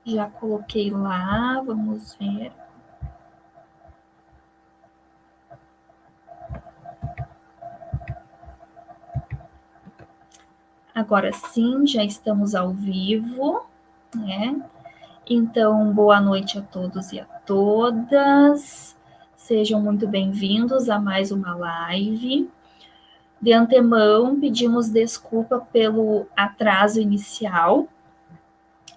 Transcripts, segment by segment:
Já coloquei lá, vamos ver. Agora sim, já estamos ao vivo, né? Então, boa noite a todos e a todas. Sejam muito bem-vindos a mais uma live. De antemão, pedimos desculpa pelo atraso inicial,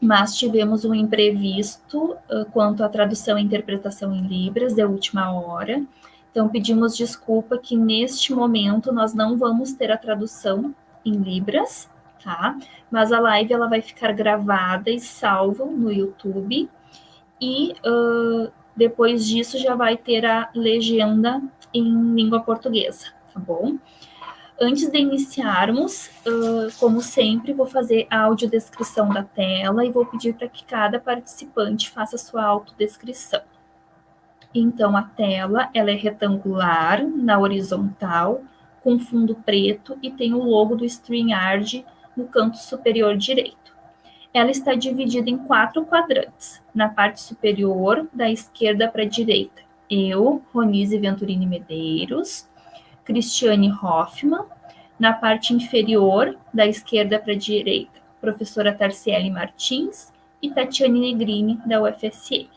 mas tivemos um imprevisto quanto à tradução e interpretação em Libras de última hora. Então, pedimos desculpa que neste momento nós não vamos ter a tradução em Libras, tá? Mas a live ela vai ficar gravada e salva no YouTube e depois disso já vai ter a legenda em língua portuguesa, tá bom? Antes de iniciarmos, como sempre, vou fazer a audiodescrição da tela e vou pedir para que cada participante faça a sua autodescrição. Então, a tela ela é retangular, na horizontal, com fundo preto e tem o logo do StreamYard no canto superior direito. Ela está dividida em 4 quadrantes. Na parte superior, da esquerda para a direita, eu, Ronise Venturini Medeiros, Cristiane Hoffmann, na parte inferior, da esquerda para a direita, professora Tarciele Martins e Tatiane Negrini, da UFSM.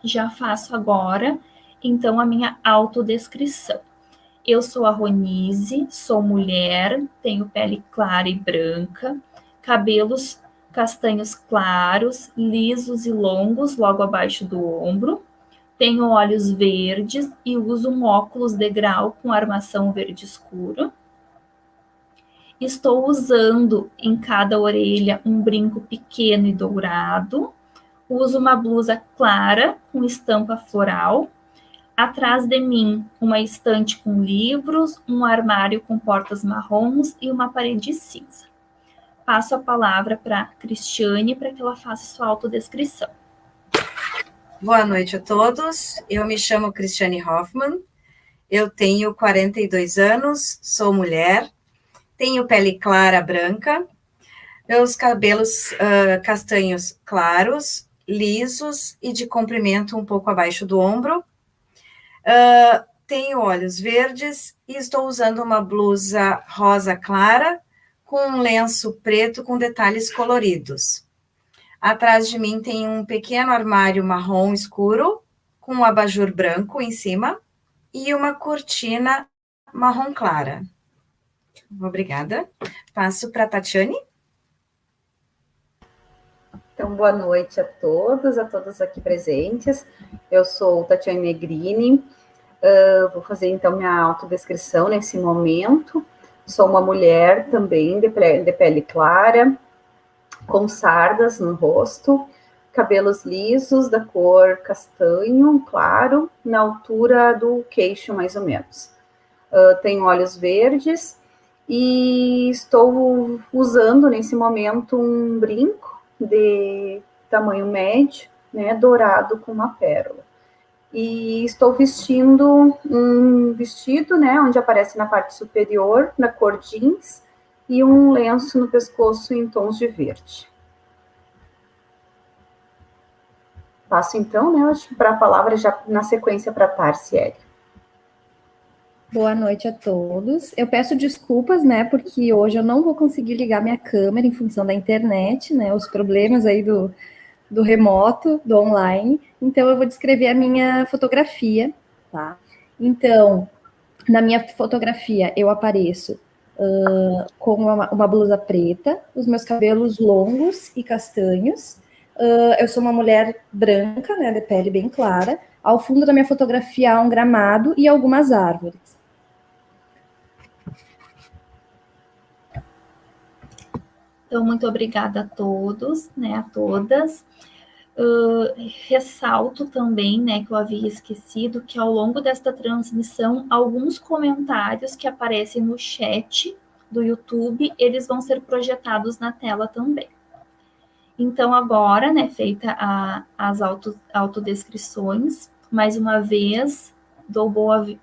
Já faço agora, então, a minha autodescrição. Eu sou a Ronise, sou mulher, tenho pele clara e branca, cabelos castanhos claros, lisos e longos, logo abaixo do ombro. Tenho olhos verdes e uso um óculos de grau com armação verde escuro. Estou usando em cada orelha um brinco pequeno e dourado. Uso uma blusa clara com estampa floral. Atrás de mim, uma estante com livros, um armário com portas marrons e uma parede cinza. Passo a palavra para a Cristiane para que ela faça sua autodescrição. Boa noite a todos. Eu me chamo Cristiane Hoffmann. Eu tenho 42 anos, sou mulher, tenho pele clara branca, meus cabelos castanhos claros, lisos e de comprimento um pouco abaixo do ombro. Tenho olhos verdes e estou usando uma blusa rosa clara com um lenço preto com detalhes coloridos. Atrás de mim tem um pequeno armário marrom escuro com um abajur branco em cima e uma cortina marrom clara. Obrigada. Passo para a Tatiane. Então, boa noite a todas aqui presentes. Eu sou Tatiane Negrini. Vou fazer, então, minha autodescrição nesse momento. Sou uma mulher também de pele clara, com sardas no rosto, cabelos lisos, da cor castanho claro, na altura do queixo, mais ou menos. Tenho olhos verdes e estou usando, nesse momento, um brinco de tamanho médio, né, dourado com uma pérola. E estou vestindo um vestido, né, onde aparece na parte superior, na cor jeans, e um lenço no pescoço em tons de verde. Passo então, né, para a palavra já na sequência para a Tarciele. Boa noite a todos. Eu peço desculpas, né, porque hoje eu não vou conseguir ligar minha câmera em função da internet, né, os problemas aí do remoto, do online. Então, eu vou descrever a minha fotografia, tá? Então, na minha fotografia, eu apareço com uma blusa preta, os meus cabelos longos e castanhos. Eu sou uma mulher branca, né, de pele bem clara. Ao fundo da minha fotografia há um gramado e algumas árvores. Então, muito obrigada a todos, né, a todas. Ressalto também, né, que eu havia esquecido, que ao longo desta transmissão, alguns comentários que aparecem no chat do YouTube, eles vão ser projetados na tela também. Então, agora, né, feita as autodescrições, mais uma vez, dou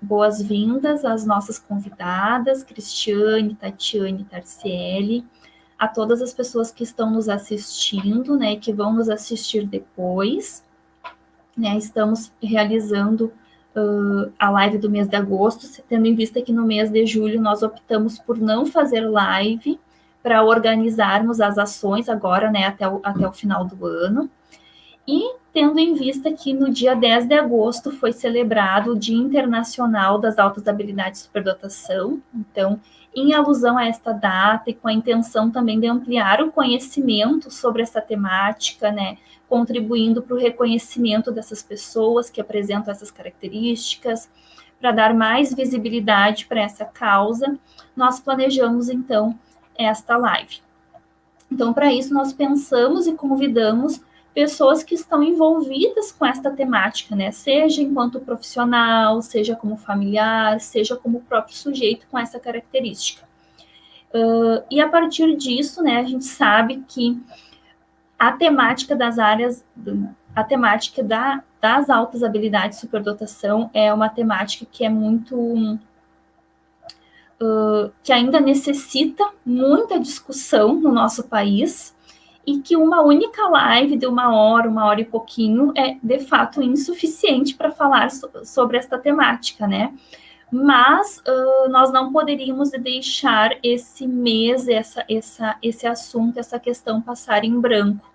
boas-vindas às nossas convidadas, Cristiane, Tatiane, Tarciele. a todas as pessoas que estão nos assistindo, né, e que vão nos assistir depois, né, estamos realizando a live do mês de agosto, tendo em vista que no mês de julho nós optamos por não fazer live, para organizarmos as ações agora, né, até o final do ano. E tendo em vista que no dia 10 de agosto foi celebrado o Dia Internacional das Altas Habilidades de Superdotação, então, em alusão a esta data e com a intenção também de ampliar o conhecimento sobre essa temática, né, contribuindo para o reconhecimento dessas pessoas que apresentam essas características, para dar mais visibilidade para essa causa, nós planejamos, então, esta live. Então, para isso, nós pensamos e convidamos pessoas que estão envolvidas com esta temática, né? Seja enquanto profissional, seja como familiar, seja como próprio sujeito com essa característica. E a partir disso, né, a gente sabe que a temática das áreas, a temática das altas habilidades de superdotação é uma temática que é muito... que ainda necessita muita discussão no nosso país, e que uma única live de uma hora e pouquinho é, de fato, insuficiente para falar sobre esta temática, né? Mas nós não poderíamos deixar esse mês, esse assunto, essa questão passar em branco.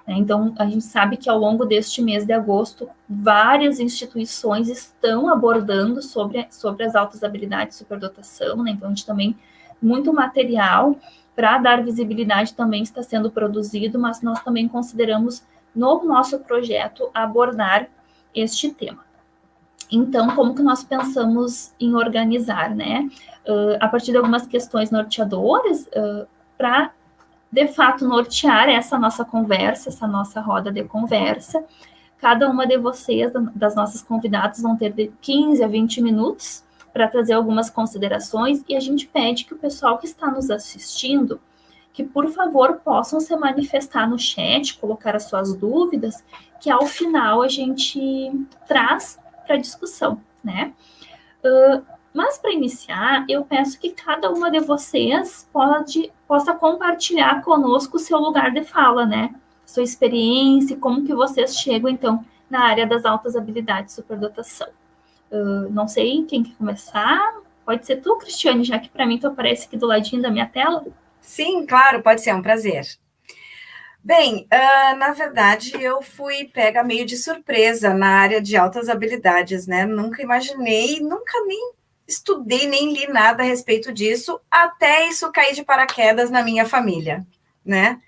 Né? Então, a gente sabe que ao longo deste mês de agosto, várias instituições estão abordando sobre as altas habilidades de superdotação, né? Então, a gente também, muito material para dar visibilidade também está sendo produzido, mas nós também consideramos no nosso projeto abordar este tema. Então, como que nós pensamos em organizar, né? A partir de algumas questões norteadoras, para, de fato, nortear essa nossa conversa, essa nossa roda de conversa. Cada uma de vocês, das nossas convidadas, vão ter de 15 a 20 minutos para trazer algumas considerações, e a gente pede que o pessoal que está nos assistindo, que por favor possam se manifestar no chat, colocar as suas dúvidas, que ao final a gente traz para discussão, né? Mas para iniciar, eu peço que cada uma de vocês possa compartilhar conosco o seu lugar de fala, né? Sua experiência, como que vocês chegam, então, na área das altas habilidades de superdotação. Não sei quem quer começar. Pode ser tu, Cristiane, já que para mim tu aparece aqui do ladinho da minha tela. Sim, claro, pode ser, um prazer. Bem, na verdade, eu fui pega meio de surpresa na área de altas habilidades, né? Nunca imaginei, nunca nem estudei, nem li nada a respeito disso, até isso cair de paraquedas na minha família, né?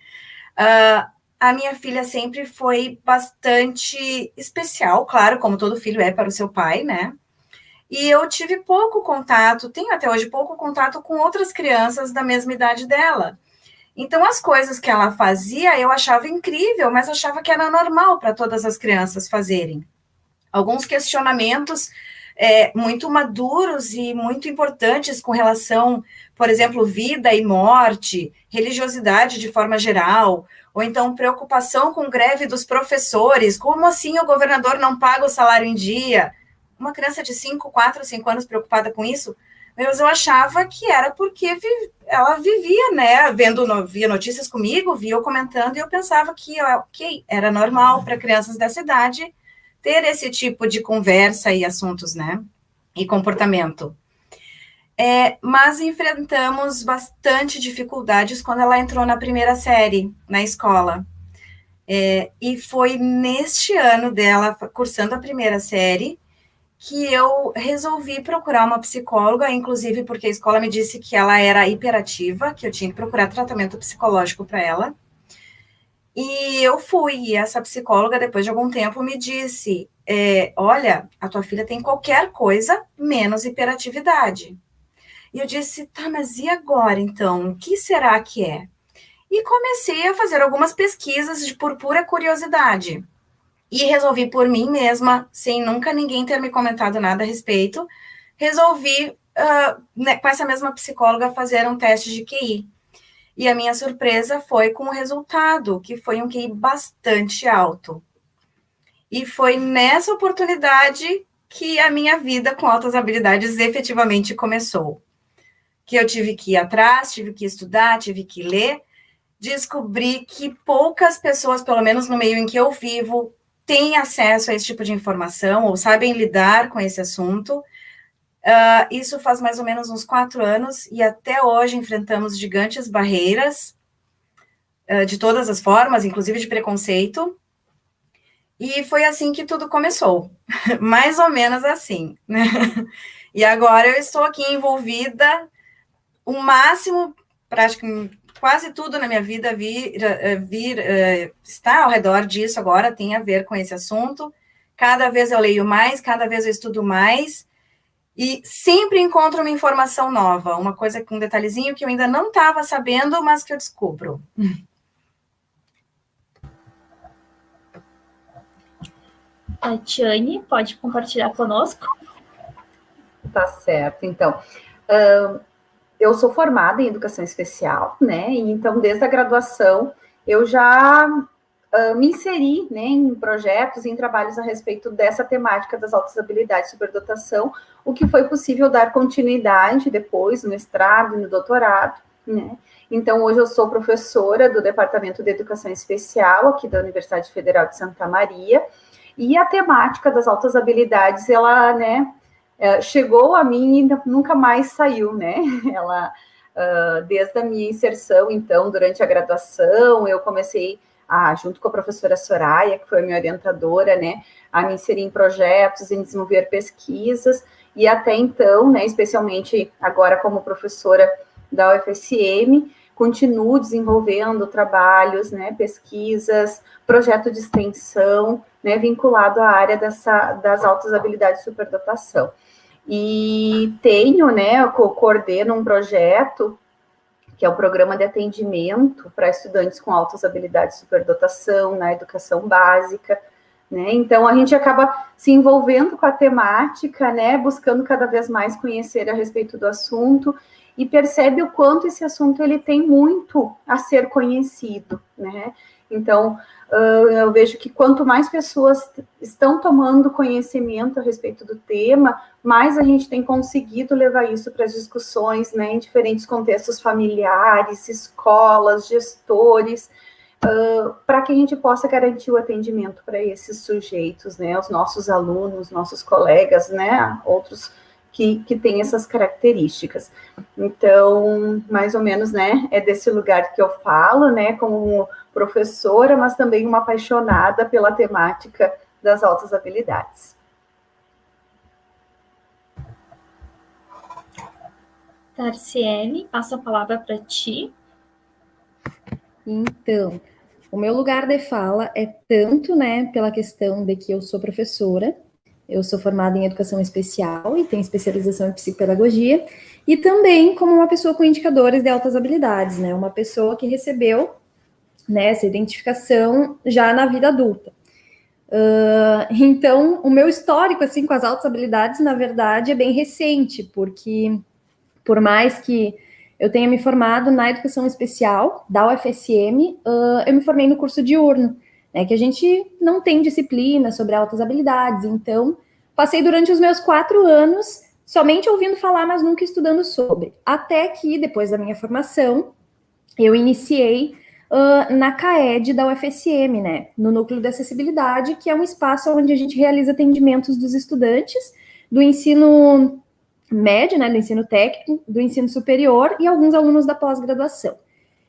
A minha filha sempre foi bastante especial, claro, como todo filho é para o seu pai, né? E eu tive pouco contato, tenho até hoje pouco contato com outras crianças da mesma idade dela. Então, as coisas que ela fazia, eu achava incrível, mas achava que era normal para todas as crianças fazerem. Alguns questionamentos muito maduros e muito importantes com relação, por exemplo, vida e morte, religiosidade de forma geral, ou então preocupação com greve dos professores, como assim o governador não paga o salário em dia? Uma criança de 4, 5 anos preocupada com isso, mas eu achava que era porque ela vivia, né, via notícias comigo, via eu comentando, e eu pensava que, ok, era normal para crianças dessa idade ter esse tipo de conversa e assuntos, né, e comportamento. Mas enfrentamos bastante dificuldades quando ela entrou na primeira série, na escola. E foi neste ano dela, cursando a primeira série, que eu resolvi procurar uma psicóloga, inclusive porque a escola me disse que ela era hiperativa, que eu tinha que procurar tratamento psicológico para ela. E eu fui, e essa psicóloga, depois de algum tempo, me disse, olha, a tua filha tem qualquer coisa menos hiperatividade. E eu disse, tá, mas e agora, então? O que será que é? E comecei a fazer algumas pesquisas por pura curiosidade. E resolvi por mim mesma, sem nunca ninguém ter me comentado nada a respeito, resolvi, com essa mesma psicóloga, fazer um teste de QI. E a minha surpresa foi com o resultado, que foi um QI bastante alto. E foi nessa oportunidade que a minha vida com altas habilidades efetivamente começou. Que eu tive que ir atrás, tive que estudar, tive que ler, descobri que poucas pessoas, pelo menos no meio em que eu vivo, têm acesso a esse tipo de informação ou sabem lidar com esse assunto. Isso faz mais ou menos uns 4 anos e até hoje enfrentamos gigantes barreiras de todas as formas, inclusive de preconceito. E foi assim que tudo começou, mais ou menos assim, né? E agora eu estou aqui envolvida, o máximo, praticamente quase tudo na minha vida está ao redor disso agora, tem a ver com esse assunto. Cada vez eu leio mais, cada vez eu estudo mais, e sempre encontro uma informação nova, uma coisa, um detalhezinho que eu ainda não estava sabendo, mas que eu descubro. Tatiane, pode compartilhar conosco? Tá certo, então. Eu sou formada em educação especial, né? E então, desde a graduação, eu já me inseri, né, em projetos, em trabalhos a respeito dessa temática das altas habilidades e superdotação, o que foi possível dar continuidade depois no mestrado e no doutorado, né? Então, hoje eu sou professora do Departamento de Educação Especial aqui da Universidade Federal de Santa Maria, e a temática das altas habilidades, ela, né, chegou a mim e nunca mais saiu, né? Ela, desde a minha inserção, então, durante a graduação, eu comecei junto com a professora Soraya, que foi a minha orientadora, né, a me inserir em projetos, em desenvolver pesquisas, e até então, né, especialmente agora como professora da UFSM, continuo desenvolvendo trabalhos, né, pesquisas, projeto de extensão, né, vinculado à área das altas habilidades de superdotação. E tenho, né, coordeno um projeto que é o Programa de Atendimento para Estudantes com Altas Habilidades de Superdotação na Educação Básica, né? Então, a gente acaba se envolvendo com a temática, né, buscando cada vez mais conhecer a respeito do assunto, e percebe o quanto esse assunto ele tem muito a ser conhecido, né? Então, eu vejo que quanto mais pessoas estão tomando conhecimento a respeito do tema, mais a gente tem conseguido levar isso para as discussões, né, em diferentes contextos familiares, escolas, gestores, para que a gente possa garantir o atendimento para esses sujeitos, né, os nossos alunos, nossos colegas, né, outros que têm essas características. Então, mais ou menos, né, é desse lugar que eu falo, né, como professora, mas também uma apaixonada pela temática das altas habilidades. Tarciele, passo a palavra para ti. Então, o meu lugar de fala é tanto, né, pela questão de que eu sou professora, eu sou formada em educação especial e tenho especialização em psicopedagogia, e também como uma pessoa com indicadores de altas habilidades, né, uma pessoa que recebeu, né, essa identificação já na vida adulta. Então, o meu histórico, assim, com as altas habilidades, na verdade, é bem recente, porque por mais que eu tenha me formado na educação especial da UFSM, eu me formei no curso diurno, né, que a gente não tem disciplina sobre altas habilidades, então passei durante os meus 4 anos somente ouvindo falar, mas nunca estudando sobre, até que depois da minha formação, eu iniciei na CAED da UFSM, né, no Núcleo de Acessibilidade, que é um espaço onde a gente realiza atendimentos dos estudantes do ensino médio, né, do ensino técnico, do ensino superior e alguns alunos da pós-graduação.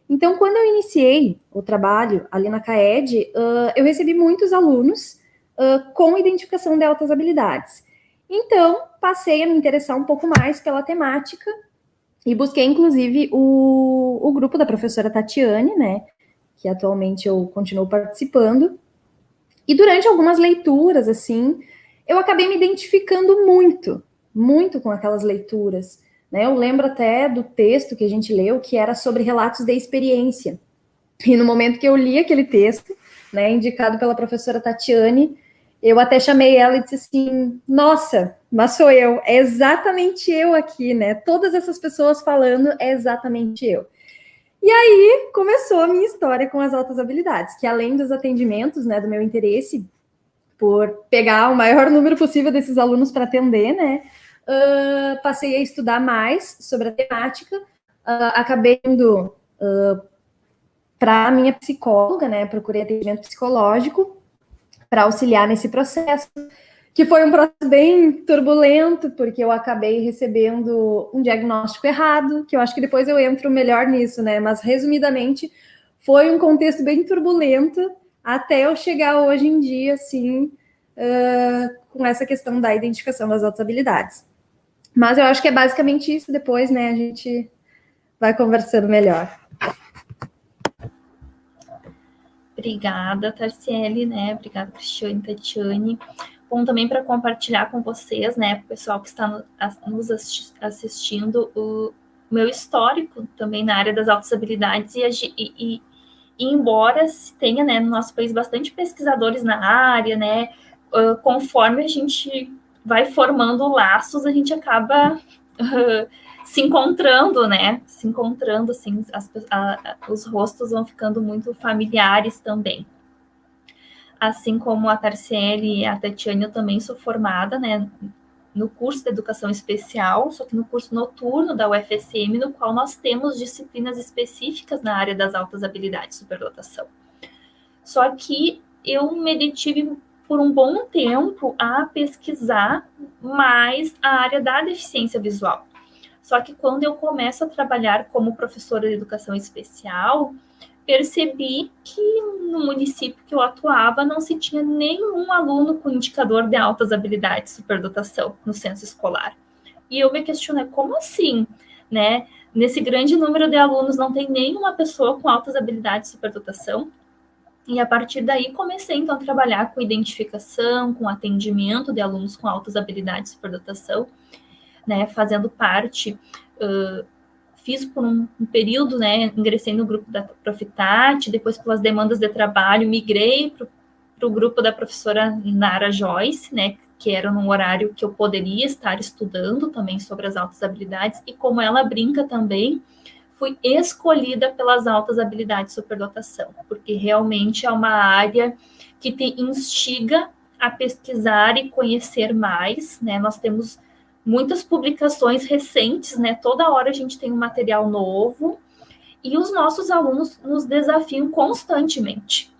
Então, quando eu iniciei o trabalho ali na CAED, eu recebi muitos alunos com identificação de altas habilidades. Então, passei a me interessar um pouco mais pela temática e busquei, inclusive, o grupo da professora Tatiane, né, que atualmente eu continuo participando. E durante algumas leituras, assim, eu acabei me identificando muito com aquelas leituras, né? Eu lembro até do texto que a gente leu, que era sobre relatos de experiência. E no momento que eu li aquele texto, né, indicado pela professora Tatiane, eu até chamei ela e disse assim, nossa, mas sou eu, é exatamente eu aqui, né? Todas essas pessoas falando, é exatamente eu. E aí começou a minha história com as altas habilidades, que além dos atendimentos, né, do meu interesse por pegar o maior número possível desses alunos para atender, né, passei a estudar mais sobre a temática, acabei indo para a minha psicóloga, né? Procurei atendimento psicológico para auxiliar nesse processo, que foi um processo bem turbulento, porque eu acabei recebendo um diagnóstico errado, que eu acho que depois eu entro melhor nisso, né? Mas, resumidamente, foi um contexto bem turbulento até eu chegar hoje em dia, assim, com essa questão da identificação das altas habilidades. Mas eu acho que é basicamente isso, depois, né, a gente vai conversando melhor. Obrigada, Tarciele, né? Obrigada, Cristiane, Tatiane. Bom, também para compartilhar com vocês, né, o pessoal que está nos assistindo, o meu histórico também na área das altas habilidades e embora se tenha, né, no nosso país bastante pesquisadores na área, né, conforme a gente vai formando laços, a gente acaba se encontrando, né, assim, os rostos vão ficando muito familiares também. Assim como a Tarciele e a Tatiane, eu também sou formada, né, no curso de Educação Especial, só que no curso noturno da UFSM, no qual nós temos disciplinas específicas na área das altas habilidades, superdotação. Só que eu me detive por um bom tempo a pesquisar mais a área da deficiência visual. Só que quando eu começo a trabalhar como professora de Educação Especial, percebi que no município que eu atuava não se tinha nenhum aluno com indicador de altas habilidades superdotação no censo escolar. E eu me questionei, como assim, né? Nesse grande número de alunos não tem nenhuma pessoa com altas habilidades superdotação? E a partir daí comecei então a trabalhar com identificação, com atendimento de alunos com altas habilidades superdotação, né? Fazendo parte... fiz por um período, né, ingressei no grupo da Profitat, depois pelas demandas de trabalho, migrei para o grupo da professora Nara Joyce, né, que era num horário que eu poderia estar estudando também sobre as altas habilidades, e como ela brinca também, fui escolhida pelas altas habilidades de superdotação, porque realmente é uma área que te instiga a pesquisar e conhecer mais, né, nós temos muitas publicações recentes, né? Toda hora a gente tem um material novo e os nossos alunos nos desafiam constantemente.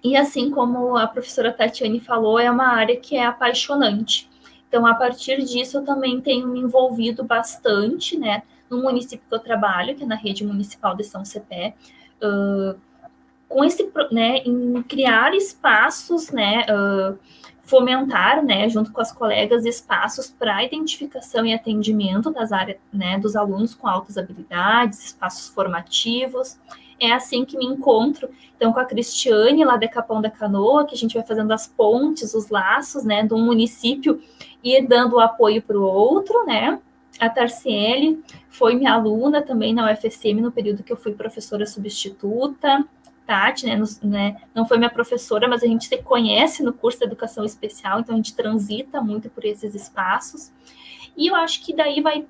E assim como a professora Tatiane falou, é uma área que é apaixonante. Então, a partir disso, eu também tenho me envolvido bastante, né? No município que eu trabalho, que é na rede municipal de São Cepé, com esse, né, em criar espaços, né, fomentar, né, junto com as colegas, espaços para identificação e atendimento das áreas, né, dos alunos com altas habilidades, espaços formativos. É assim que me encontro, então, com a Cristiane, lá de Capão da Canoa, que a gente vai fazendo as pontes, os laços, né, de um município e dando apoio para o outro, né. A Tarciele foi minha aluna também na UFSM no período que eu fui professora substituta. Tati, né, não foi minha professora, mas a gente se conhece no curso de Educação Especial, então a gente transita muito por esses espaços. E eu acho que daí vai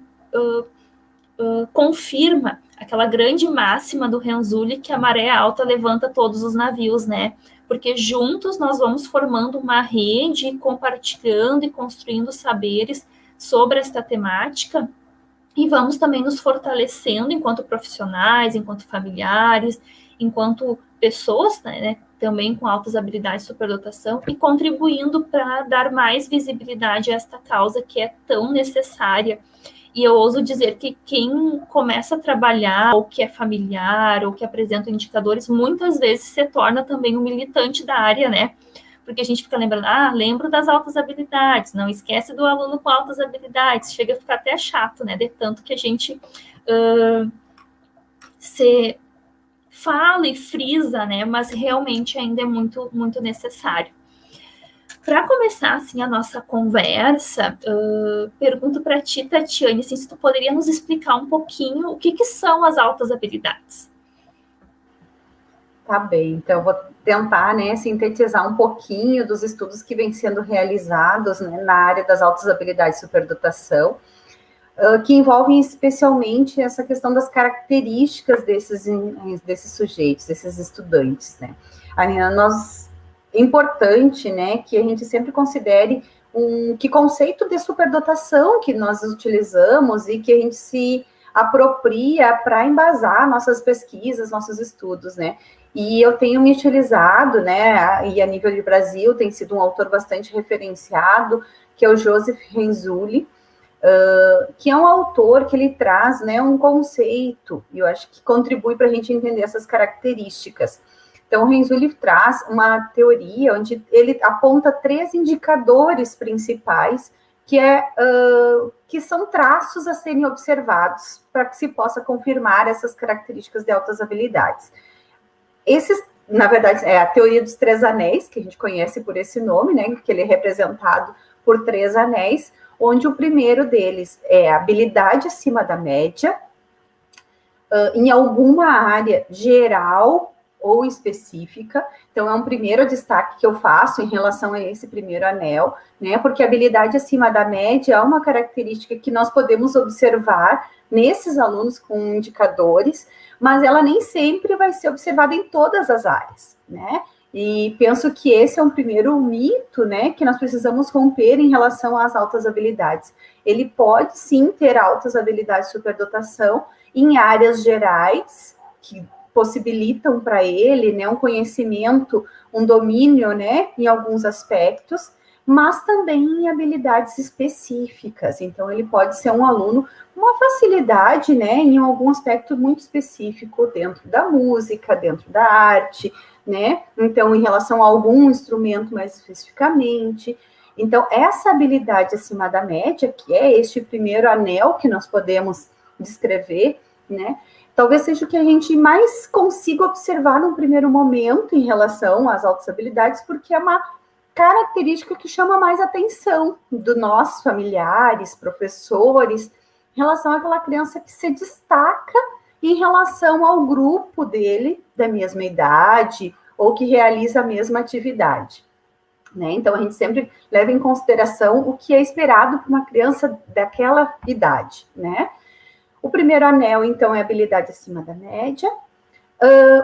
confirma aquela grande máxima do Renzulli, que a maré alta levanta todos os navios, né? Porque juntos nós vamos formando uma rede, compartilhando e construindo saberes sobre esta temática, e vamos também nos fortalecendo enquanto profissionais, enquanto familiares, enquanto pessoas, né, também com altas habilidades de superdotação, e contribuindo para dar mais visibilidade a esta causa que é tão necessária. E eu ouso dizer que quem começa a trabalhar, ou que é familiar, ou que apresenta indicadores, muitas vezes se torna também um militante da área, né? Porque a gente fica lembrando, lembro das altas habilidades, não esquece do aluno com altas habilidades, chega a ficar até chato, né, de tanto que a gente se fala e frisa, né, mas realmente ainda é muito, muito necessário. Para começar, assim, a nossa conversa, pergunto para ti, Tatiane, assim, se tu poderia nos explicar um pouquinho o que são as altas habilidades. Tá bem, então eu vou tentar, né, sintetizar um pouquinho dos estudos que vêm sendo realizados, né, na área das altas habilidades de superdotação, que envolvem especialmente essa questão das características desses sujeitos, desses estudantes, né. É importante, né, que a gente sempre considere que conceito de superdotação que nós utilizamos e que a gente se apropria para embasar nossas pesquisas, nossos estudos, né? E eu tenho me utilizado, né, e a nível de Brasil, tem sido um autor bastante referenciado, que é o Joseph Renzulli, que é um autor que ele traz, né, um conceito, e eu acho que contribui para a gente entender essas características. Então, o Renzulli traz uma teoria onde ele aponta 3 indicadores principais que são traços a serem observados para que se possa confirmar essas características de altas habilidades. Esses, na verdade, é a teoria dos 3 anéis, que a gente conhece por esse nome, né, que ele é representado por 3 anéis, onde o primeiro deles é a habilidade acima da média, em alguma área geral ou específica. Então, é um primeiro destaque que eu faço em relação a esse primeiro anel, né? Porque a habilidade acima da média é uma característica que nós podemos observar nesses alunos com indicadores, mas ela nem sempre vai ser observada em todas as áreas, né? E penso que esse é um primeiro mito, né, que nós precisamos romper em relação às altas habilidades. Ele pode, sim, ter altas habilidades de superdotação em áreas gerais, que possibilitam para ele, né, um conhecimento, um domínio, né, em alguns aspectos, mas também em habilidades específicas. Então, ele pode ser um aluno com uma facilidade, né, em algum aspecto muito específico dentro da música, dentro da arte, né? Então, em relação a algum instrumento mais especificamente. Então, essa habilidade acima da média, que é este primeiro anel que nós podemos descrever, né? Talvez seja o que a gente mais consiga observar no primeiro momento em relação às altas habilidades, porque é uma característica que chama mais atenção dos nossos familiares, professores, em relação àquela criança que se destaca em relação ao grupo dele, da mesma idade, ou que realiza a mesma atividade, né? Então, a gente sempre leva em consideração o que é esperado para uma criança daquela idade, né? O primeiro anel, então, é a habilidade acima da média.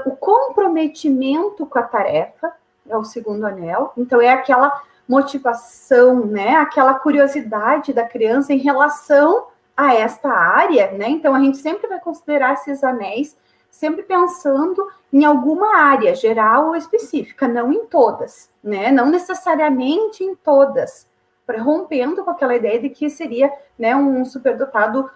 O comprometimento com a tarefa é o segundo anel. Então, é aquela motivação, né? Aquela curiosidade da criança em relação a esta área, né? Então, a gente sempre vai considerar esses anéis sempre pensando em alguma área, geral ou específica, não em todas, né? Não necessariamente em todas, rompendo com aquela ideia de que seria, né, um superdotado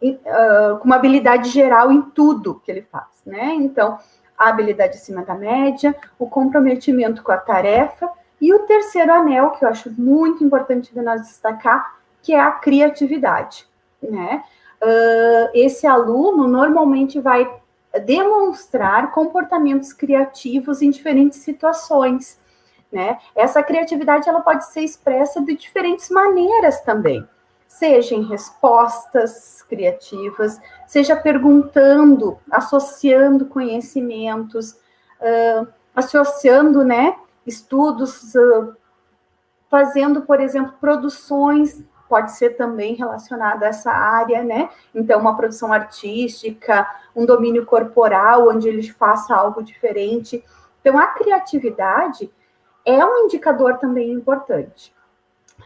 com uma habilidade geral em tudo que ele faz, né? Então, a habilidade acima da média, o comprometimento com a tarefa, e o terceiro anel, que eu acho muito importante de nós destacar, que é a criatividade, né? Esse aluno normalmente vai demonstrar comportamentos criativos em diferentes situações, né? Essa criatividade, ela pode ser expressa de diferentes maneiras também, seja em respostas criativas, seja perguntando, associando conhecimentos, associando, né, estudos, fazendo, por exemplo, produções, pode ser também relacionada a essa área, né? Então, uma produção artística, um domínio corporal, onde ele faça algo diferente. Então, a criatividade é um indicador também importante.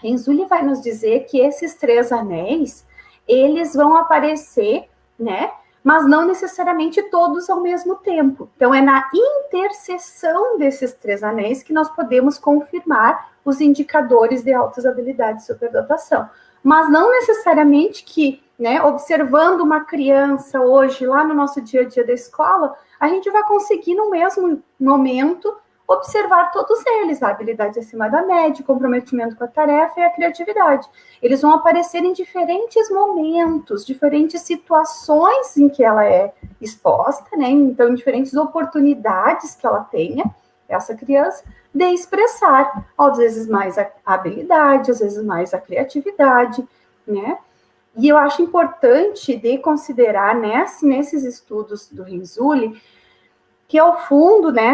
Renzulli vai nos dizer que esses 3 anéis, eles vão aparecer, né? Mas não necessariamente todos ao mesmo tempo. Então, é na interseção desses 3 anéis que nós podemos confirmar os indicadores de altas habilidades de superdotação. Mas não necessariamente que, né, observando uma criança hoje, lá no nosso dia a dia da escola, a gente vai conseguir, no mesmo momento, observar todos eles, a habilidade acima da média, o comprometimento com a tarefa e a criatividade. Eles vão aparecer em diferentes momentos, diferentes situações em que ela é exposta, né? Então, em diferentes oportunidades que ela tenha, essa criança, de expressar, às vezes mais a habilidade, às vezes mais a criatividade, né? E eu acho importante de considerar nesses estudos do Renzulli, que ao fundo, né,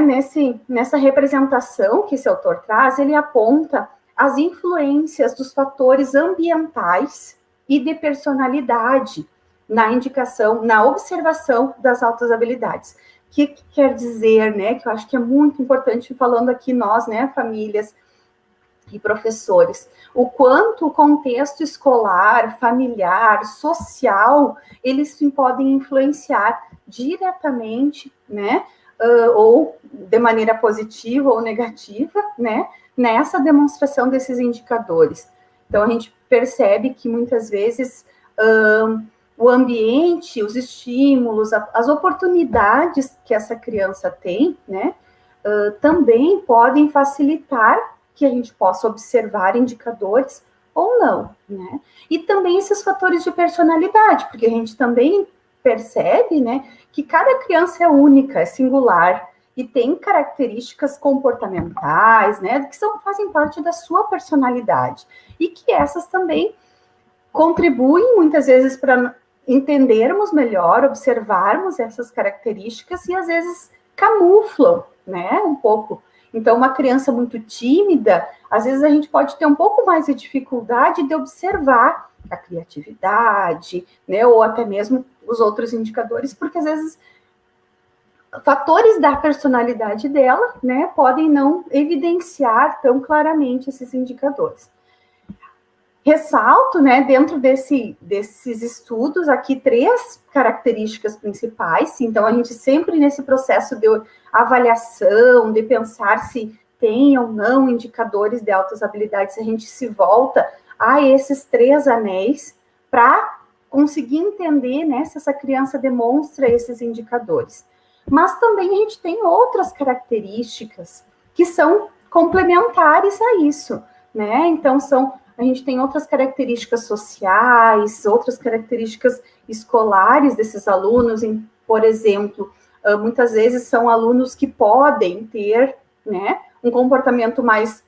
nessa representação que esse autor traz, ele aponta as influências dos fatores ambientais e de personalidade na indicação, na observação das altas habilidades. O que quer dizer, né, que eu acho que é muito importante, falando aqui nós, né, famílias, e professores, o quanto o contexto escolar, familiar, social, eles podem influenciar diretamente, né, ou de maneira positiva ou negativa, né, nessa demonstração desses indicadores. Então, a gente percebe que muitas vezes o ambiente, os estímulos, as oportunidades que essa criança tem, né, também podem facilitar que a gente possa observar indicadores ou não, né? E também esses fatores de personalidade, porque a gente também percebe, né, que cada criança é única, é singular e tem características comportamentais, né, que fazem parte da sua personalidade e que essas também contribuem muitas vezes para entendermos melhor, observarmos essas características e às vezes camuflam, né, um pouco. Então, uma criança muito tímida, às vezes a gente pode ter um pouco mais de dificuldade de observar a criatividade, né, ou até mesmo os outros indicadores, porque às vezes fatores da personalidade dela, né, podem não evidenciar tão claramente esses indicadores. Ressalto, né, dentro desses estudos aqui 3 características principais. Então, a gente sempre nesse processo de avaliação, de pensar se tem ou não indicadores de altas habilidades, a gente se volta a esses 3 anéis para conseguir entender, né, se essa criança demonstra esses indicadores. Mas também a gente tem outras características que são complementares a isso, né? Então, a gente tem outras características sociais, outras características escolares desses alunos, por exemplo, muitas vezes são alunos que podem ter, né, um comportamento mais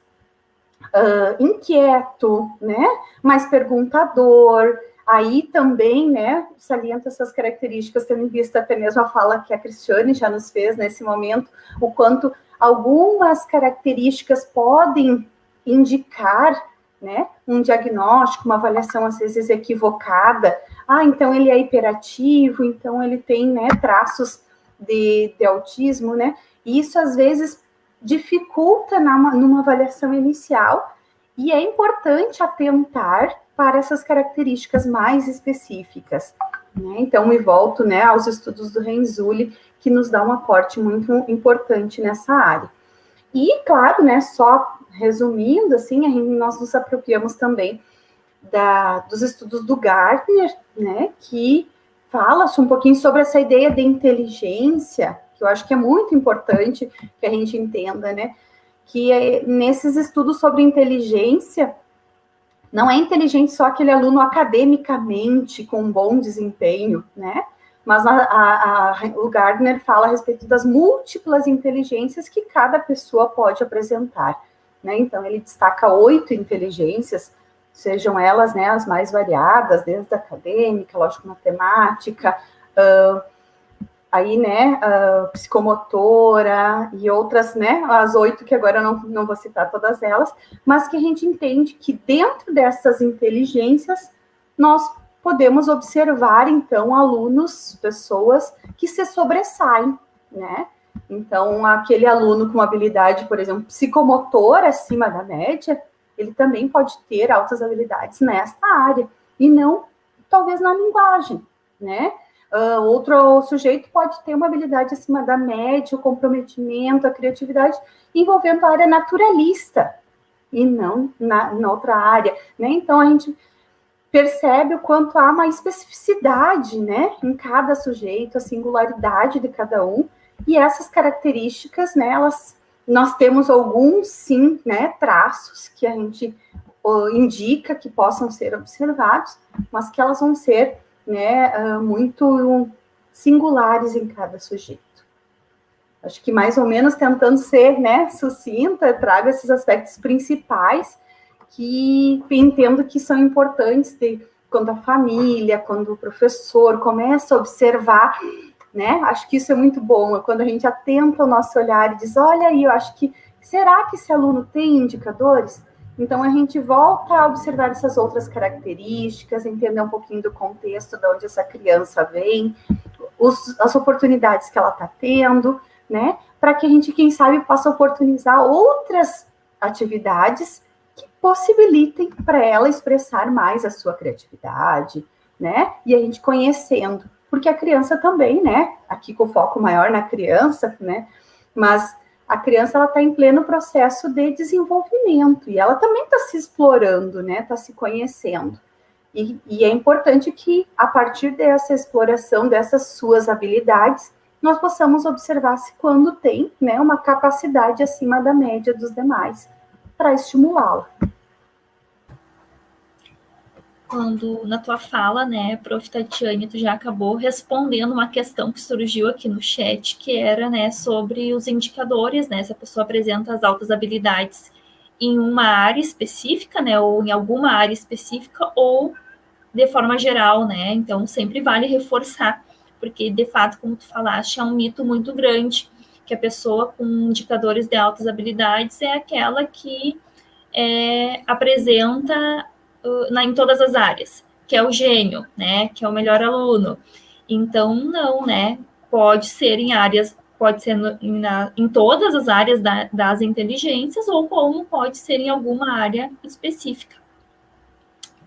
inquieto, né, mais perguntador. Aí também, né, saliento essas características, tendo em vista até mesmo a fala que a Cristiane já nos fez nesse momento, o quanto algumas características podem indicar, né, um diagnóstico, uma avaliação às vezes equivocada. Então ele é hiperativo, então ele tem, né, traços de autismo, né, e isso às vezes dificulta numa avaliação inicial, e é importante atentar para essas características mais específicas, né? Então me volto, né, aos estudos do Renzulli, que nos dá um aporte muito importante nessa área. E, claro, né, só resumindo, assim, nós nos apropriamos também dos estudos do Gardner, né, que fala um pouquinho sobre essa ideia de inteligência, que eu acho que é muito importante que a gente entenda, né, que nesses estudos sobre inteligência, não é inteligente só aquele aluno academicamente com um bom desempenho, né, mas o Gardner fala a respeito das múltiplas inteligências que cada pessoa pode apresentar, né? Então, ele destaca 8 inteligências, sejam elas, né, as mais variadas, desde a acadêmica, lógico-matemática, né, psicomotora e outras, né, as 8 que agora eu não vou citar todas elas, mas que a gente entende que dentro dessas inteligências nós podemos observar, então, alunos, pessoas que se sobressaem, né? Então, aquele aluno com habilidade, por exemplo, psicomotora acima da média, ele também pode ter altas habilidades nesta área, e não, talvez, na linguagem, né? Outro sujeito pode ter uma habilidade acima da média, o comprometimento, a criatividade, envolvendo a área naturalista, e não na outra área, né? Então, a gente percebe o quanto há uma especificidade, né, em cada sujeito, a singularidade de cada um, e essas características, né, nós temos alguns, sim, né, traços que a gente indica que possam ser observados, mas que elas vão ser, né, muito singulares em cada sujeito. Acho que mais ou menos tentando ser, né, sucinta, trago esses aspectos principais que entendo que são importantes quando a família, quando o professor começa a observar, né? Acho que isso é muito bom, quando a gente atenta o nosso olhar e diz, olha aí, eu acho que, será que esse aluno tem indicadores? Então, a gente volta a observar essas outras características, entender um pouquinho do contexto de onde essa criança vem, as oportunidades que ela está tendo, né? Para que a gente, quem sabe, possa oportunizar outras atividades possibilitem para ela expressar mais a sua criatividade, né? E a gente conhecendo, porque a criança também, né? Aqui com foco maior na criança, né? Mas a criança, ela está em pleno processo de desenvolvimento e ela também está se explorando, né? Está se conhecendo. E é importante que, a partir dessa exploração dessas suas habilidades, nós possamos observar se quando tem, né, uma capacidade acima da média dos demais, para estimulá-la. Quando, na tua fala, né, Prof. Tatiane, tu já acabou respondendo uma questão que surgiu aqui no chat, que era, né, sobre os indicadores, né, se a pessoa apresenta as altas habilidades em uma área específica, né, ou em alguma área específica, ou de forma geral, né, então sempre vale reforçar, porque, de fato, como tu falaste, é um mito muito grande, que a pessoa com indicadores de altas habilidades é aquela que apresenta em todas as áreas, que é o gênio, né, que é o melhor aluno. Então, não, né, pode ser em áreas, pode ser em todas as áreas das inteligências, ou como pode ser em alguma área específica.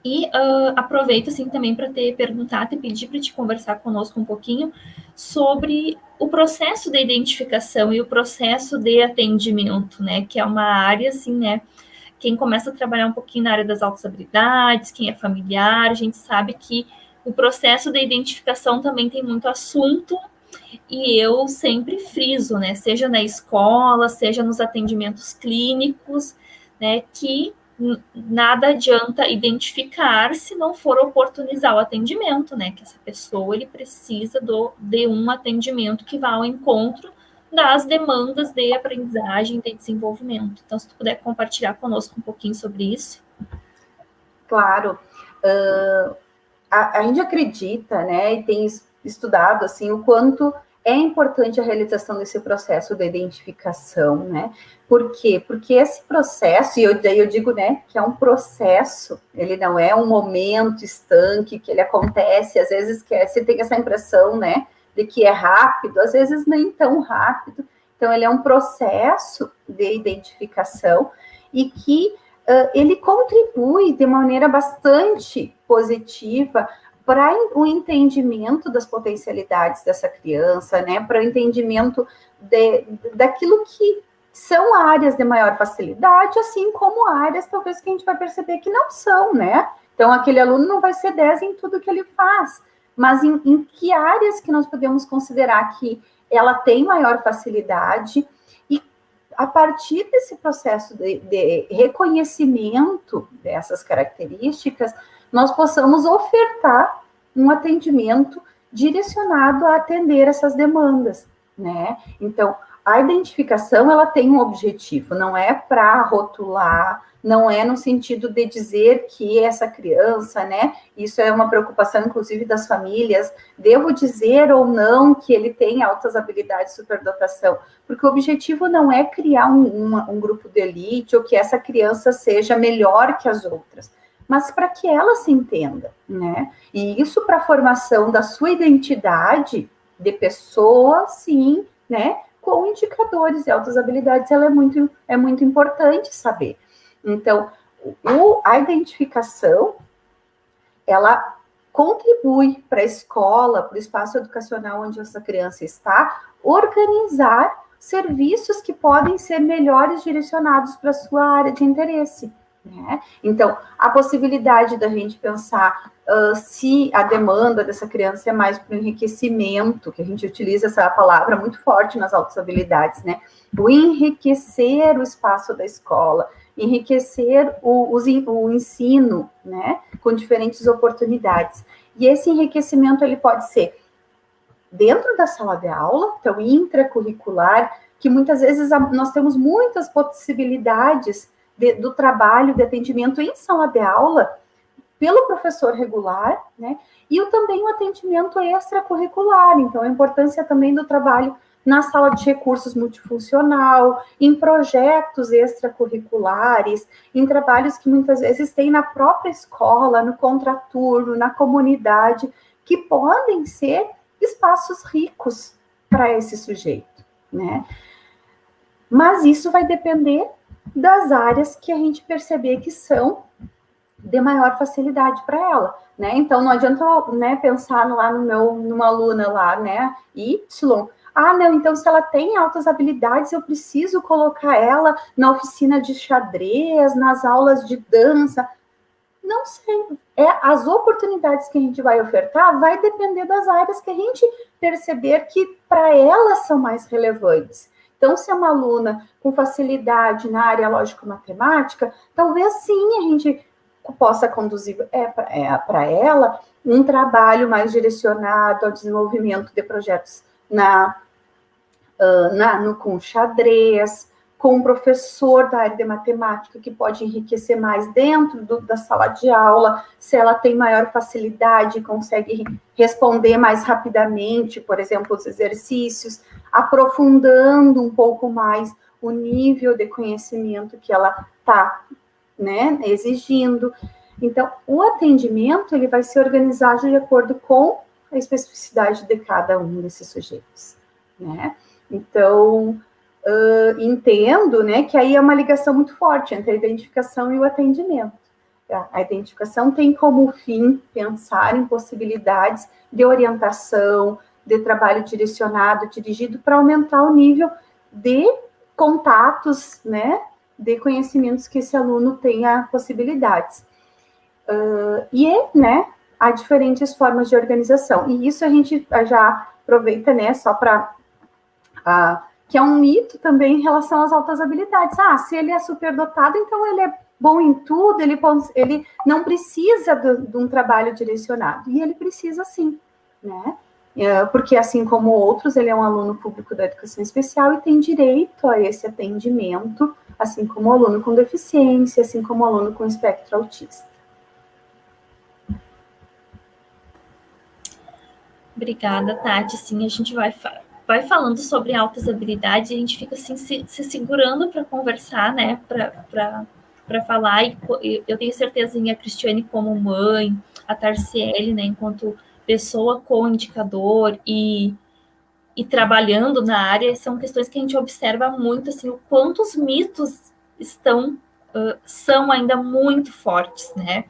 E aproveito, assim, também para te perguntar, te pedir para te conversar conosco um pouquinho sobre o processo de identificação e o processo de atendimento, né, que é uma área, assim, né, quem começa a trabalhar um pouquinho na área das altas habilidades, quem é familiar, a gente sabe que o processo de identificação também tem muito assunto, e eu sempre friso, né, seja na escola, seja nos atendimentos clínicos, né, que nada adianta identificar se não for oportunizar o atendimento, né, que essa pessoa, ele precisa de um atendimento que vá ao encontro das demandas de aprendizagem, de desenvolvimento. Então, se tu puder compartilhar conosco um pouquinho sobre isso. Claro. A gente acredita, né, e tem estudado, assim, o quanto é importante a realização desse processo de identificação, né? Por quê? Porque esse processo, e daí eu digo, né, que é um processo, ele não é um momento estanque, que ele acontece, às vezes você tem essa impressão, né, de que é rápido, às vezes nem tão rápido. Então, ele é um processo de identificação e que ele contribui de maneira bastante positiva para o entendimento das potencialidades dessa criança, né, para o entendimento daquilo que são áreas de maior facilidade, assim como áreas, talvez, que a gente vai perceber que não são, né? Então, aquele aluno não vai ser 10 em tudo que ele faz, mas em que áreas que nós podemos considerar que ela tem maior facilidade, e a partir desse processo de reconhecimento dessas características, nós possamos ofertar um atendimento direcionado a atender essas demandas, né? Então, a identificação, ela tem um objetivo, não é para rotular, não é no sentido de dizer que essa criança, né, isso é uma preocupação, inclusive, das famílias, devo dizer ou não que ele tem altas habilidades de superdotação, porque o objetivo não é criar um grupo de elite ou que essa criança seja melhor que as outras, mas para que ela se entenda, né? E isso para a formação da sua identidade de pessoa, sim, né? Com indicadores de altas habilidades, ela é muito importante saber. Então, a identificação, ela contribui para a escola, para o espaço educacional onde essa criança está, organizar serviços que podem ser melhores direcionados para a sua área de interesse, né? Então, a possibilidade da gente pensar se a demanda dessa criança é mais para o enriquecimento, que a gente utiliza essa palavra muito forte nas altas habilidades, né? O enriquecer o espaço da escola, enriquecer o ensino, né? Com diferentes oportunidades. E esse enriquecimento, ele pode ser dentro da sala de aula, então intracurricular, que muitas vezes nós temos muitas possibilidades do trabalho de atendimento em sala de aula pelo professor regular, né? E também o atendimento extracurricular, então a importância também do trabalho na sala de recursos multifuncional, em projetos extracurriculares, em trabalhos que muitas vezes tem na própria escola, no contraturno, na comunidade, que podem ser espaços ricos para esse sujeito, né? Mas isso vai depender das áreas que a gente perceber que são de maior facilidade para ela, né? Então, não adianta, né, pensar lá numa aluna lá, né, Y. Ah, não, então se ela tem altas habilidades, eu preciso colocar ela na oficina de xadrez, nas aulas de dança. Não sei. As oportunidades que a gente vai ofertar vai depender das áreas que a gente perceber que para elas são mais relevantes. Então, se é uma aluna com facilidade na área lógico-matemática, talvez sim a gente possa conduzir para ela um trabalho mais direcionado ao desenvolvimento de projetos com xadrez, com um professor da área de matemática que pode enriquecer mais dentro da sala de aula, se ela tem maior facilidade, consegue responder mais rapidamente, por exemplo, os exercícios, aprofundando um pouco mais o nível de conhecimento que ela está, né, exigindo. Então, o atendimento ele vai se organizar de acordo com a especificidade de cada um desses sujeitos, né? Então, entendo, né, que aí é uma ligação muito forte entre a identificação e o atendimento. A identificação tem como fim pensar em possibilidades de orientação, de trabalho direcionado, dirigido para aumentar o nível de contatos, né, de conhecimentos que esse aluno tenha possibilidades. Né, há diferentes formas de organização. E isso a gente já aproveita, né, só para... que é um mito também em relação às altas habilidades. Se ele é superdotado, então ele é bom em tudo, ele não precisa de um trabalho direcionado. E ele precisa sim, né? Porque, assim como outros, ele é um aluno público da educação especial e tem direito a esse atendimento, assim como o aluno com deficiência, assim como o aluno com espectro autista. Obrigada, Tati. Sim, a gente vai falando sobre altas habilidades e a gente fica assim, se segurando para conversar, né, para falar, e eu tenho certeza que a Cristiane como mãe, a Tarciele, né, enquanto pessoa com indicador e trabalhando na área, são questões que a gente observa muito, assim, o quanto os mitos são ainda muito fortes, né?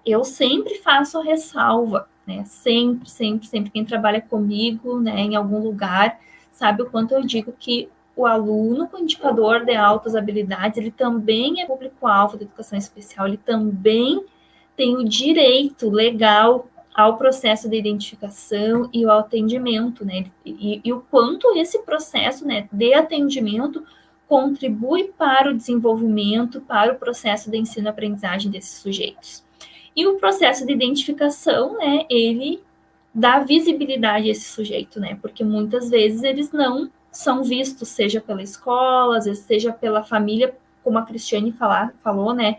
Eu sempre faço a ressalva, né? Sempre quem trabalha comigo, né, em algum lugar, sabe o quanto eu digo que o aluno com indicador de altas habilidades, ele também é público-alvo da educação especial, ele também tem o direito legal ao processo de identificação e ao atendimento, né? E o quanto esse processo, né, de atendimento contribui para o desenvolvimento, para o processo de ensino-aprendizagem desses sujeitos. E o processo de identificação, né, ele dá visibilidade a esse sujeito, né, porque muitas vezes eles não são vistos, seja pela escola, às vezes seja pela família, como a Cristiane falou, né,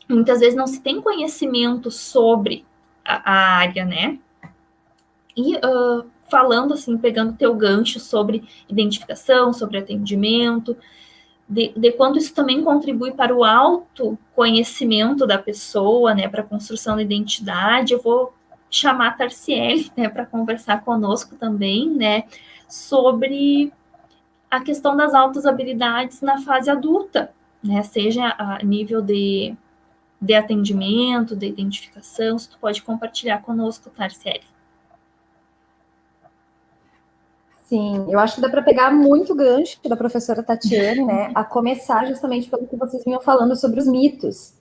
muitas vezes não se tem conhecimento sobre a área, né, e falando assim, pegando teu gancho sobre identificação, sobre atendimento, de quanto isso também contribui para o autoconhecimento da pessoa, né, para a construção da identidade. Eu vou chamar a Tarciele, né, para conversar conosco também, né, sobre a questão das altas habilidades na fase adulta, né, seja a nível de atendimento, de identificação. Se tu pode compartilhar conosco, Tarciele. Sim, eu acho que dá para pegar muito gancho da professora Tatiane, né, a começar justamente pelo que vocês vinham falando sobre os mitos.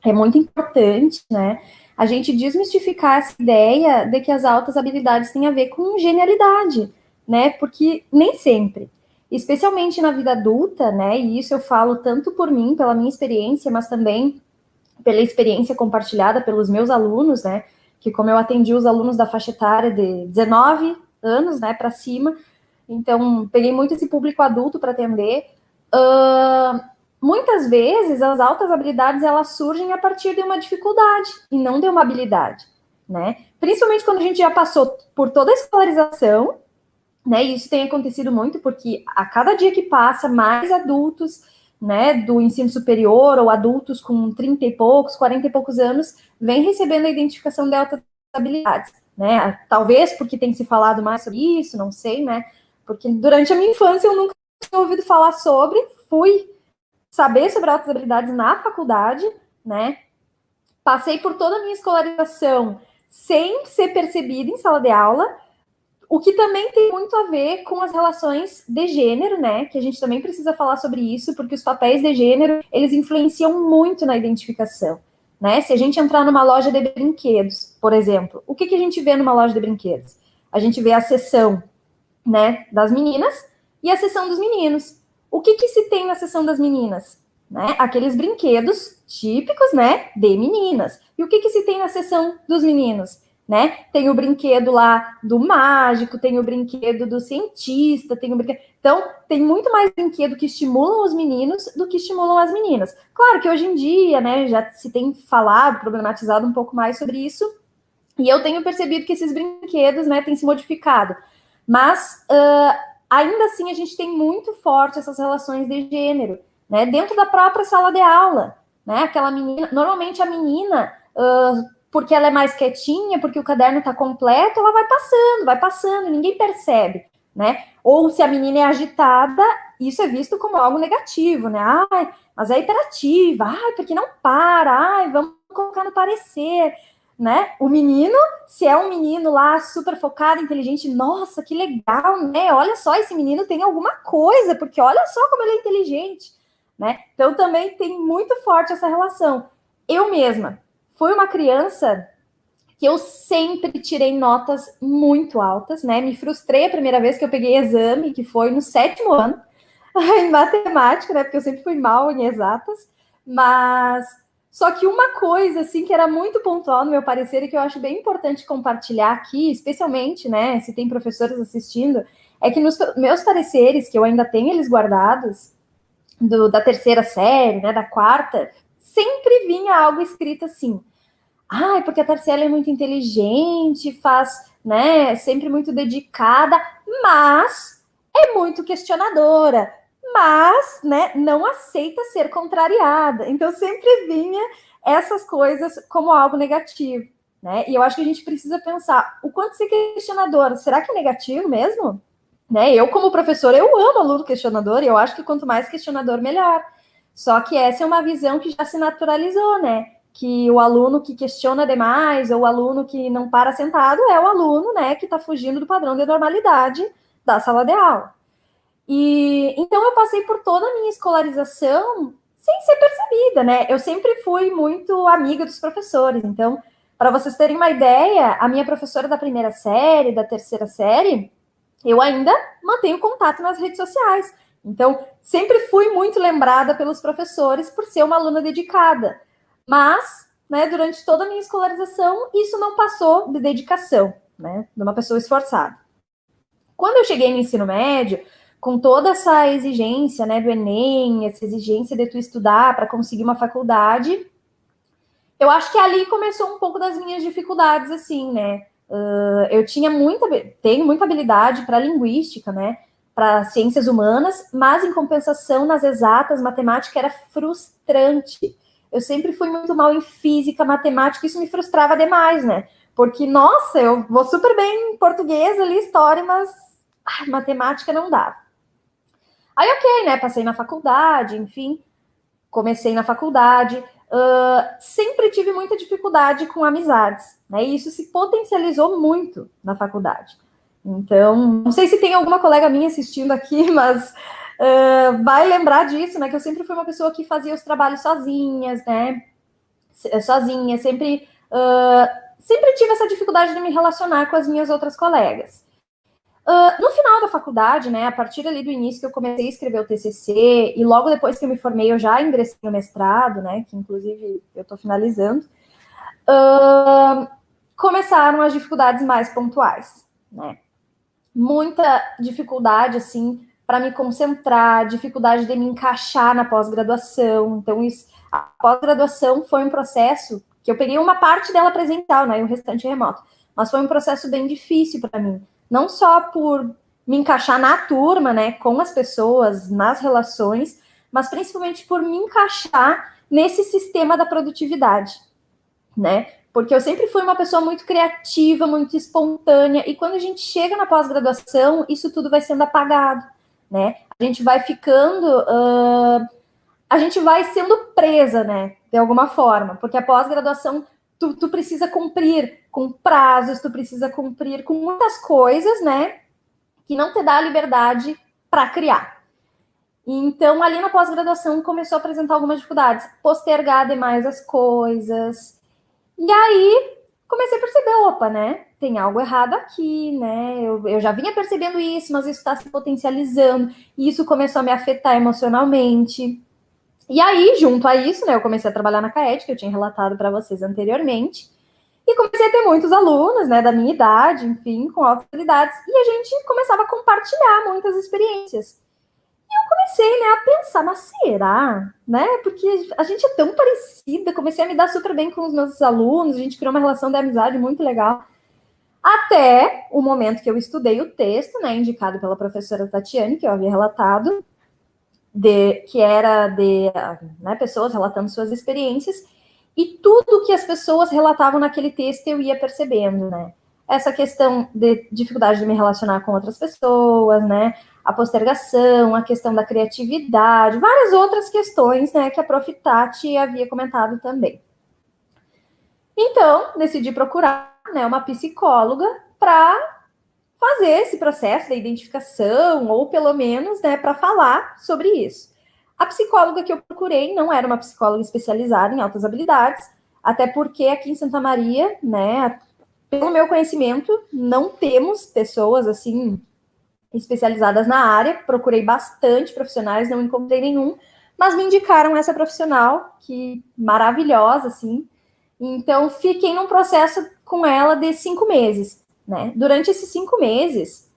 É muito importante, né, a gente desmistificar essa ideia de que as altas habilidades têm a ver com genialidade, né, porque nem sempre, especialmente na vida adulta, né, e isso eu falo tanto por mim, pela minha experiência, mas também pela experiência compartilhada pelos meus alunos, né, que como eu atendi os alunos da faixa etária de 19 anos, né, para cima, então peguei muito esse público adulto para atender. Muitas vezes as altas habilidades elas surgem a partir de uma dificuldade e não de uma habilidade, né? Principalmente quando a gente já passou por toda a escolarização, né? E isso tem acontecido muito porque a cada dia que passa, mais adultos, né, do ensino superior ou adultos com 30 e poucos, 40 e poucos anos, vêm recebendo a identificação de altas habilidades, né? Talvez porque tem se falado mais sobre isso, não sei, né? Porque durante a minha infância eu nunca tinha ouvido falar sobre, fui saber sobre altas habilidades na faculdade, né? Passei por toda a minha escolarização sem ser percebida em sala de aula, o que também tem muito a ver com as relações de gênero, né? Que a gente também precisa falar sobre isso, porque os papéis de gênero, eles influenciam muito na identificação, né? Se a gente entrar numa loja de brinquedos, por exemplo, o que a gente vê numa loja de brinquedos? A gente vê a seção, né, das meninas e a seção dos meninos. O que se tem na seção das meninas? Né? Aqueles brinquedos típicos, né, de meninas. E o que se tem na seção dos meninos? Né? Tem o brinquedo lá do mágico, tem o brinquedo do cientista, tem o brinquedo... Então, tem muito mais brinquedo que estimulam os meninos do que estimulam as meninas. Claro que hoje em dia, né, já se tem falado, problematizado um pouco mais sobre isso, e eu tenho percebido que esses brinquedos, né, têm se modificado. Mas, ainda assim, a gente tem muito forte essas relações de gênero, né, dentro da própria sala de aula, né, aquela menina, normalmente a menina, porque ela é mais quietinha, porque o caderno está completo, ela vai passando, ninguém percebe, né, ou se a menina é agitada, isso é visto como algo negativo, né, ai, mas é hiperativa, ai, porque não para, ai, vamos colocar no parecer, né, o menino, se é um menino lá super focado, inteligente, nossa, que legal, né, olha só, esse menino tem alguma coisa, porque olha só como ele é inteligente, né, então também tem muito forte essa relação. Eu mesma fui uma criança que eu sempre tirei notas muito altas, né, me frustrei a primeira vez que eu peguei exame, que foi no 7º ano, em matemática, né, porque eu sempre fui mal em exatas, mas... Só que uma coisa, assim, que era muito pontual no meu parecer e que eu acho bem importante compartilhar aqui, especialmente, né, se tem professores assistindo, é que nos meus pareceres, que eu ainda tenho eles guardados, da 3ª série, né, da 4ª, sempre vinha algo escrito assim, ai, porque a Tarciela é muito inteligente, faz, né, sempre muito dedicada, mas é muito questionadora, mas, né, não aceita ser contrariada. Então, sempre vinha essas coisas como algo negativo, né? E eu acho que a gente precisa pensar, o quanto ser questionador, será que é negativo mesmo? Né? Eu, como professora, eu amo aluno questionador, e eu acho que quanto mais questionador, melhor. Só que essa é uma visão que já se naturalizou, né? Que o aluno que questiona demais, ou o aluno que não para sentado, é o aluno, né, que está fugindo do padrão de normalidade da sala de aula. E então eu passei por toda a minha escolarização sem ser percebida, né? Eu sempre fui muito amiga dos professores. Então, para vocês terem uma ideia, a minha professora da 1ª série, da 3ª série, eu ainda mantenho contato nas redes sociais. Então, sempre fui muito lembrada pelos professores por ser uma aluna dedicada. Mas, né, durante toda a minha escolarização, isso não passou de dedicação, né, de uma pessoa esforçada. Quando eu cheguei no ensino médio, com toda essa exigência, né, do Enem, essa exigência de tu estudar para conseguir uma faculdade, eu acho que ali começou um pouco das minhas dificuldades, assim, né, eu tenho muita habilidade para linguística, né, para ciências humanas, mas em compensação nas exatas, matemática era frustrante. Eu sempre fui muito mal em física, matemática, isso me frustrava demais, né, porque, nossa, eu vou super bem em português ali, história, mas matemática não dava. Aí, ok, né, passei na faculdade, enfim, comecei na faculdade, sempre tive muita dificuldade com amizades, né, e isso se potencializou muito na faculdade. Então, não sei se tem alguma colega minha assistindo aqui, mas vai lembrar disso, né, que eu sempre fui uma pessoa que fazia os trabalhos sozinhas, né, sozinha, sempre tive essa dificuldade de me relacionar com as minhas outras colegas. No final da faculdade, né, a partir ali do início que eu comecei a escrever o TCC, e logo depois que eu me formei, eu já ingressei no mestrado, né, que inclusive eu estou finalizando, começaram as dificuldades mais pontuais, né. Muita dificuldade, assim, para me concentrar, dificuldade de me encaixar na pós-graduação. Então, a pós-graduação foi um processo que eu peguei uma parte dela presencial, né, e o restante remoto, mas foi um processo bem difícil para mim. Não só por me encaixar na turma, né, com as pessoas, nas relações, mas principalmente por me encaixar nesse sistema da produtividade, né? Porque eu sempre fui uma pessoa muito criativa, muito espontânea, e quando a gente chega na pós-graduação, isso tudo vai sendo apagado, né? A gente vai ficando, a gente vai sendo presa, né? De alguma forma, porque a pós-graduação tu precisa cumprir com prazos, tu precisa cumprir com muitas coisas, né? Que não te dá a liberdade para criar. Então, ali na pós-graduação, começou a apresentar algumas dificuldades, postergar demais as coisas. E aí, comecei a perceber, opa, né? Tem algo errado aqui, né? Eu já vinha percebendo isso, mas isso está se potencializando. E isso começou a me afetar emocionalmente. E aí, junto a isso, né? Eu comecei a trabalhar na CAED, que eu tinha relatado para vocês anteriormente. E comecei a ter muitos alunos, né, da minha idade, enfim, com altas habilidades. E a gente começava a compartilhar muitas experiências. Comecei, né, a pensar, mas será? Né? Porque a gente é tão parecida, comecei a me dar super bem com os meus alunos, a gente criou uma relação de amizade muito legal. Até o momento que eu estudei o texto, né, indicado pela professora Tatiane, que eu havia relatado, que era de né, pessoas relatando suas experiências, e tudo que as pessoas relatavam naquele texto eu ia percebendo, né? Essa questão de dificuldade de me relacionar com outras pessoas, né? A postergação, a questão da criatividade, várias outras questões, né, que a Prof. Tati havia comentado também. Então, decidi procurar, né, uma psicóloga para fazer esse processo da identificação, ou pelo menos, né, para falar sobre isso. A psicóloga que eu procurei não era uma psicóloga especializada em altas habilidades, até porque aqui em Santa Maria, né, pelo meu conhecimento, não temos pessoas assim especializadas na área. Procurei bastante profissionais, não encontrei nenhum, mas me indicaram essa profissional, que maravilhosa, assim. Então, fiquei num processo com ela de 5 meses, né? Durante esses 5 meses,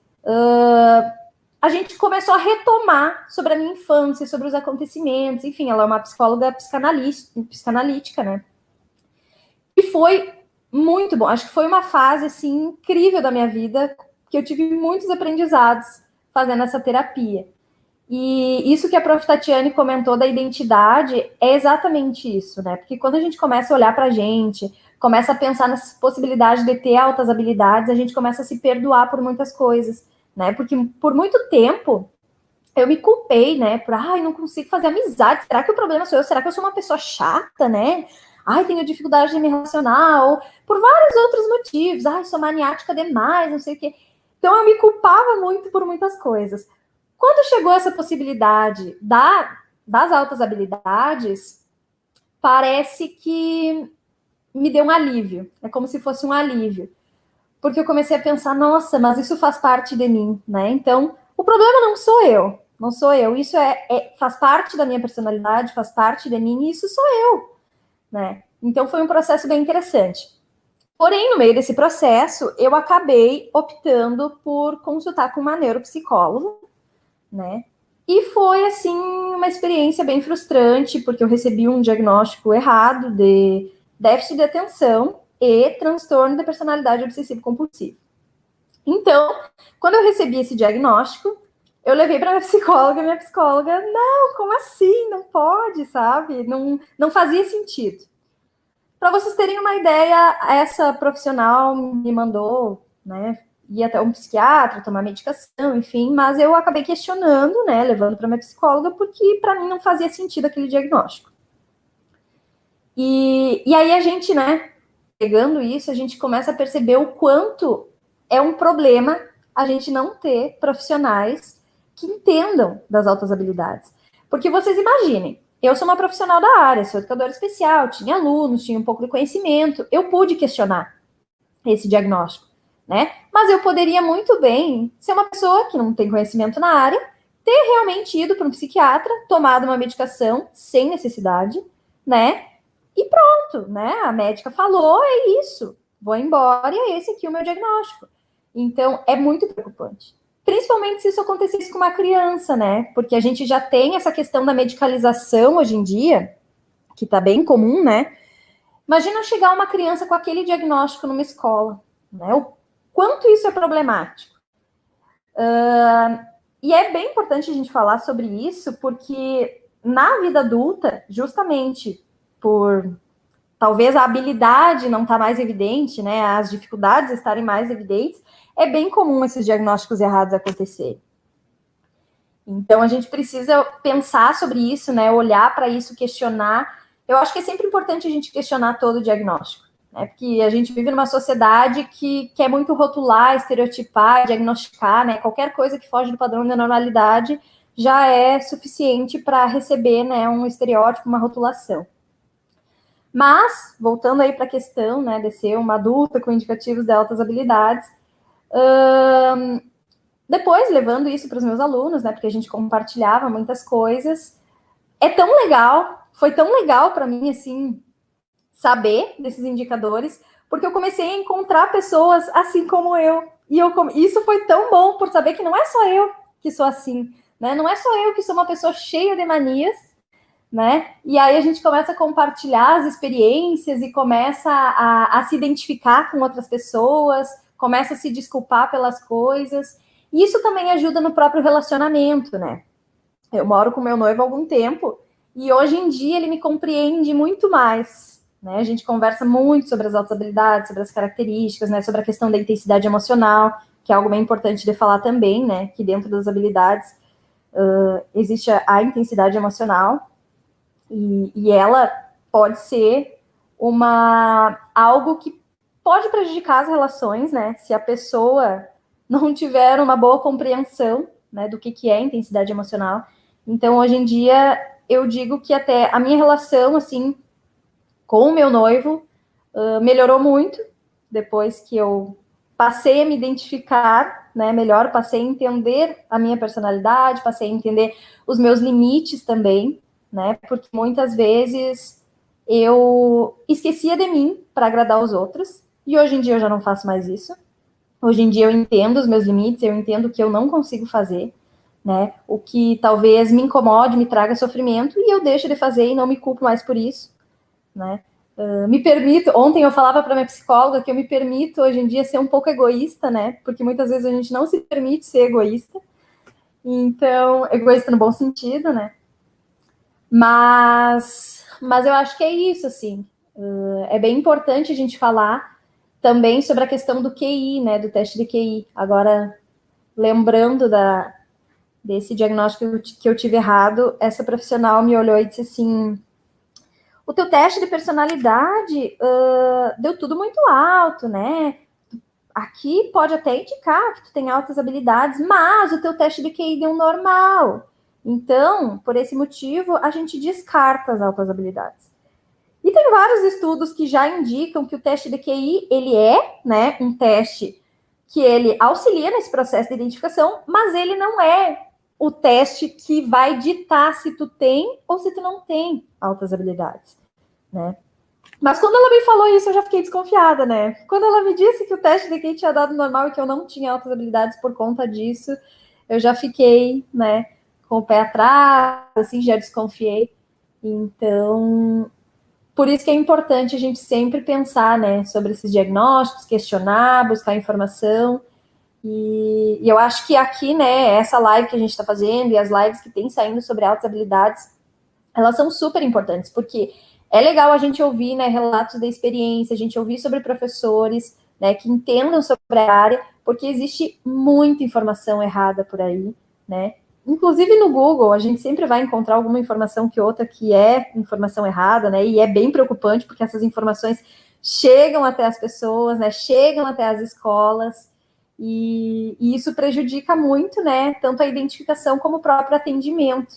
a gente começou a retomar sobre a minha infância, sobre os acontecimentos, enfim, ela é uma psicóloga psicanalítica, né? E foi muito bom, acho que foi uma fase, assim, incrível da minha vida, que eu tive muitos aprendizados fazendo essa terapia. E isso que a Prof. Tatiane comentou da identidade é exatamente isso, né? Porque quando a gente começa a olhar pra gente, começa a pensar nessa possibilidade de ter altas habilidades, a gente começa a se perdoar por muitas coisas, né? Porque por muito tempo eu me culpei, né? Por, não consigo fazer amizade. Será que o problema sou eu? Será que eu sou uma pessoa chata, né? Tenho dificuldade de me relacionar, ou por vários outros motivos. Sou maniática demais, não sei o quê. Então, eu me culpava muito por muitas coisas. Quando chegou essa possibilidade das altas habilidades, parece que me deu um alívio. É como se fosse um alívio. Porque eu comecei a pensar, nossa, mas isso faz parte de mim, né? Então, o problema não sou eu. Não sou eu. Isso faz parte da minha personalidade, faz parte de mim, e isso sou eu, né? Então, foi um processo bem interessante. Porém, no meio desse processo, eu acabei optando por consultar com uma neuropsicóloga, né? E foi, assim, uma experiência bem frustrante, porque eu recebi um diagnóstico errado de déficit de atenção e transtorno de personalidade obsessivo-compulsivo. Então, quando eu recebi esse diagnóstico, eu levei para minha psicóloga, não, como assim? Não pode, sabe? Não fazia sentido. Para vocês terem uma ideia, essa profissional me mandou, né, ir até um psiquiatra, tomar medicação, enfim, mas eu acabei questionando, né, levando para minha psicóloga, porque para mim não fazia sentido aquele diagnóstico. E aí a gente, né, pegando isso, a gente começa a perceber o quanto é um problema a gente não ter profissionais que entendam das altas habilidades. Porque vocês imaginem, eu sou uma profissional da área, sou educadora especial, tinha alunos, tinha um pouco de conhecimento, eu pude questionar esse diagnóstico, né? Mas eu poderia muito bem ser uma pessoa que não tem conhecimento na área, ter realmente ido para um psiquiatra, tomado uma medicação sem necessidade, né? E pronto, né? A médica falou, é isso, vou embora e é esse aqui o meu diagnóstico. Então, é muito preocupante. Principalmente se isso acontecesse com uma criança, né? Porque a gente já tem essa questão da medicalização hoje em dia, que tá bem comum, né? Imagina chegar uma criança com aquele diagnóstico numa escola, né? O quanto isso é problemático. E é bem importante a gente falar sobre isso, porque na vida adulta, justamente por talvez a habilidade não estar mais evidente, né? As dificuldades estarem mais evidentes, é bem comum esses diagnósticos errados acontecerem. Então, a gente precisa pensar sobre isso, né? Olhar para isso, questionar. Eu acho que é sempre importante a gente questionar todo o diagnóstico, né? Porque a gente vive numa sociedade que quer muito rotular, estereotipar, diagnosticar, né? Qualquer coisa que foge do padrão da normalidade já é suficiente para receber, né, um estereótipo, uma rotulação. Mas, voltando aí para a questão, né, de ser uma adulta com indicativos de altas habilidades, depois, levando isso para os meus alunos, né, porque a gente compartilhava muitas coisas, é tão legal, foi tão legal para mim, assim, saber desses indicadores, porque eu comecei a encontrar pessoas assim como eu. E isso foi tão bom por saber que não é só eu que sou assim, né? Não é só eu que sou uma pessoa cheia de manias, né? E aí a gente começa a compartilhar as experiências e começa a se identificar com outras pessoas, começa a se desculpar pelas coisas. E isso também ajuda no próprio relacionamento, né? Eu moro com meu noivo há algum tempo e hoje em dia ele me compreende muito mais, né? A gente conversa muito sobre as altas habilidades, sobre as características, né? Sobre a questão da intensidade emocional, que é algo bem importante de falar também, né? Que dentro das habilidades existe a intensidade emocional e ela pode ser algo que pode prejudicar as relações, né? Se a pessoa não tiver uma boa compreensão, né, do que é intensidade emocional. Então, hoje em dia, eu digo que até a minha relação, assim, com o meu noivo melhorou muito depois que eu passei a me identificar, né, melhor, passei a entender a minha personalidade, passei a entender os meus limites também, né, porque muitas vezes eu esquecia de mim para agradar os outros, e hoje em dia eu já não faço mais isso. Hoje em dia eu entendo os meus limites, eu entendo o que eu não consigo fazer, né? O que talvez me incomode, me traga sofrimento, e eu deixo de fazer e não me culpo mais por isso, né? Me permito, ontem eu falava para minha psicóloga que eu me permito hoje em dia ser um pouco egoísta, né? Porque muitas vezes a gente não se permite ser egoísta. Então, egoísta no bom sentido, né? Mas eu acho que é isso, assim. É bem importante a gente falar também sobre a questão do QI, né? Do teste de QI. Agora, lembrando desse diagnóstico que eu tive errado, essa profissional me olhou e disse assim: o teu teste de personalidade deu tudo muito alto, né? Aqui pode até indicar que tu tem altas habilidades, mas o teu teste de QI deu normal. Então, por esse motivo, a gente descarta as altas habilidades. E tem vários estudos que já indicam que o teste de QI, ele é, né, um teste que ele auxilia nesse processo de identificação, mas ele não é o teste que vai ditar se tu tem ou se tu não tem altas habilidades, né? Mas quando ela me falou isso, eu já fiquei desconfiada, né? Quando ela me disse que o teste de QI tinha dado normal e que eu não tinha altas habilidades por conta disso, eu já fiquei, né, com o pé atrás, assim, já desconfiei. Então, por isso que é importante a gente sempre pensar, né, sobre esses diagnósticos, questionar, buscar informação. E eu acho que aqui, né, essa live que a gente está fazendo e as lives que tem saindo sobre altas habilidades, elas são super importantes, porque é legal a gente ouvir, né, relatos da experiência, a gente ouvir sobre professores, né, que entendam sobre a área, porque existe muita informação errada por aí, né? Inclusive no Google, a gente sempre vai encontrar alguma informação que outra que é informação errada, né? E é bem preocupante, porque essas informações chegam até as pessoas, né? Chegam até as escolas, e isso prejudica muito, né? Tanto a identificação como o próprio atendimento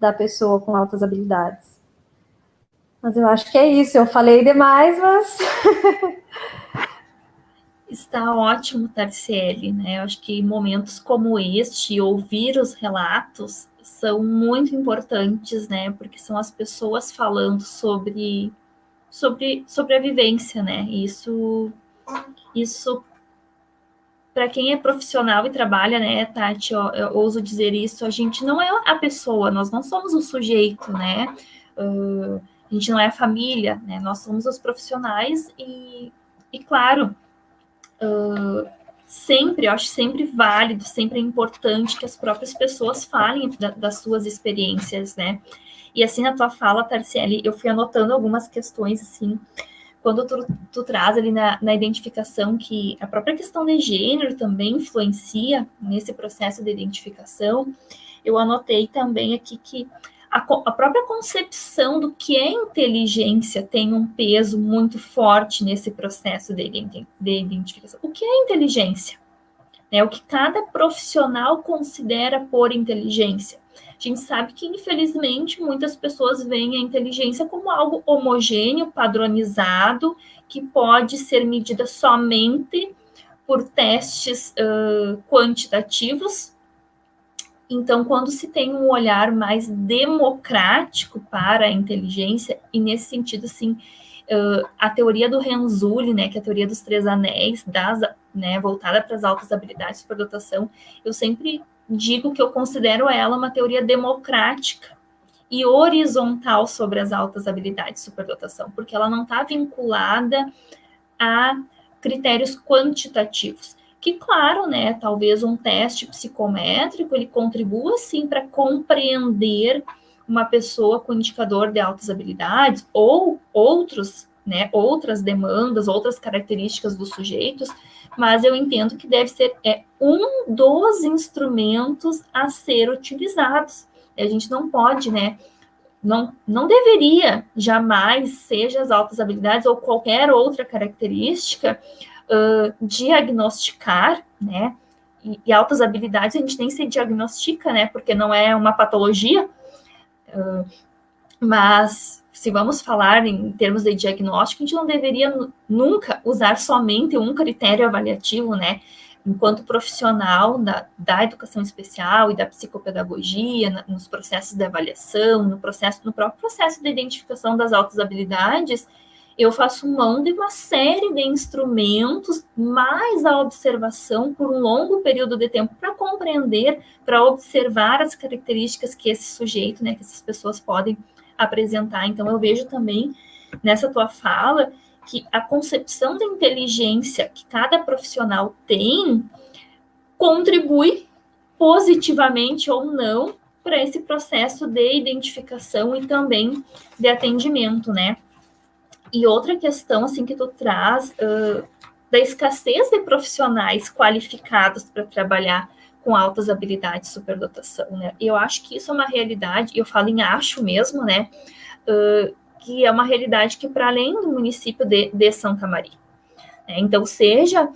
da pessoa com altas habilidades. Mas eu acho que é isso. Eu falei demais, mas... Está ótimo, Tarciele, né? Eu acho que momentos como este, ouvir os relatos, são muito importantes, né? Porque são as pessoas falando sobre a vivência, né? Isso para quem é profissional e trabalha, né, Tati, eu ouso dizer isso, a gente não é a pessoa, nós não somos o sujeito, né? A gente não é a família, né? Nós somos os profissionais e claro, sempre, eu acho sempre válido, sempre é importante que as próprias pessoas falem das suas experiências, né? E assim, na tua fala, Tarciele, eu fui anotando algumas questões, assim, quando tu traz ali na identificação que a própria questão de gênero também influencia nesse processo de identificação, eu anotei também aqui que a própria concepção do que é inteligência tem um peso muito forte nesse processo de identificação. O que é inteligência? O que cada profissional considera por inteligência. A gente sabe que, infelizmente, muitas pessoas veem a inteligência como algo homogêneo, padronizado, que pode ser medida somente por testes quantitativos. Então, quando se tem um olhar mais democrático para a inteligência, e nesse sentido, assim, a teoria do Renzulli, né, que é a teoria dos 3 anéis, voltada para as altas habilidades de superdotação, eu sempre digo que eu considero ela uma teoria democrática e horizontal sobre as altas habilidades de superdotação, porque ela não está vinculada a critérios quantitativos. Que, claro, né, talvez um teste psicométrico, ele contribua, sim, para compreender uma pessoa com indicador de altas habilidades ou outras demandas, outras características dos sujeitos, mas eu entendo que deve ser um dos instrumentos a ser utilizados. A gente não pode, né, não deveria jamais, seja as altas habilidades ou qualquer outra característica, diagnosticar, né? E altas habilidades a gente nem se diagnostica, né? Porque não é uma patologia. Mas se vamos falar em termos de diagnóstico, a gente não deveria nunca usar somente um critério avaliativo, né? Enquanto profissional da educação especial e da psicopedagogia, nos processos de avaliação, no próprio processo de identificação das altas habilidades, eu faço mão de uma série de instrumentos, mais a observação por um longo período de tempo para compreender, para observar as características que esse sujeito, né, que essas pessoas podem apresentar. Então, eu vejo também nessa tua fala que a concepção da inteligência que cada profissional tem contribui positivamente ou não para esse processo de identificação e também de atendimento, né? E outra questão, assim, que tu traz da escassez de profissionais qualificados para trabalhar com altas habilidades de superdotação, né? Eu acho que isso é uma realidade, eu falo em acho mesmo, né? Que é uma realidade que, para além do município de Santa Maria. Então, seja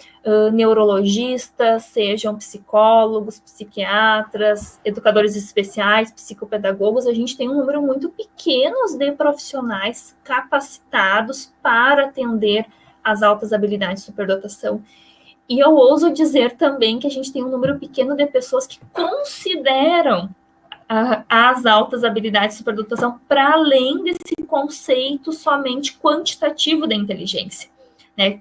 neurologistas, sejam psicólogos, psiquiatras, educadores especiais, psicopedagogos, a gente tem um número muito pequeno de profissionais capacitados para atender as altas habilidades de superdotação. E eu ouso dizer também que a gente tem um número pequeno de pessoas que consideram as altas habilidades de superdotação para além desse conceito somente quantitativo da inteligência. Né,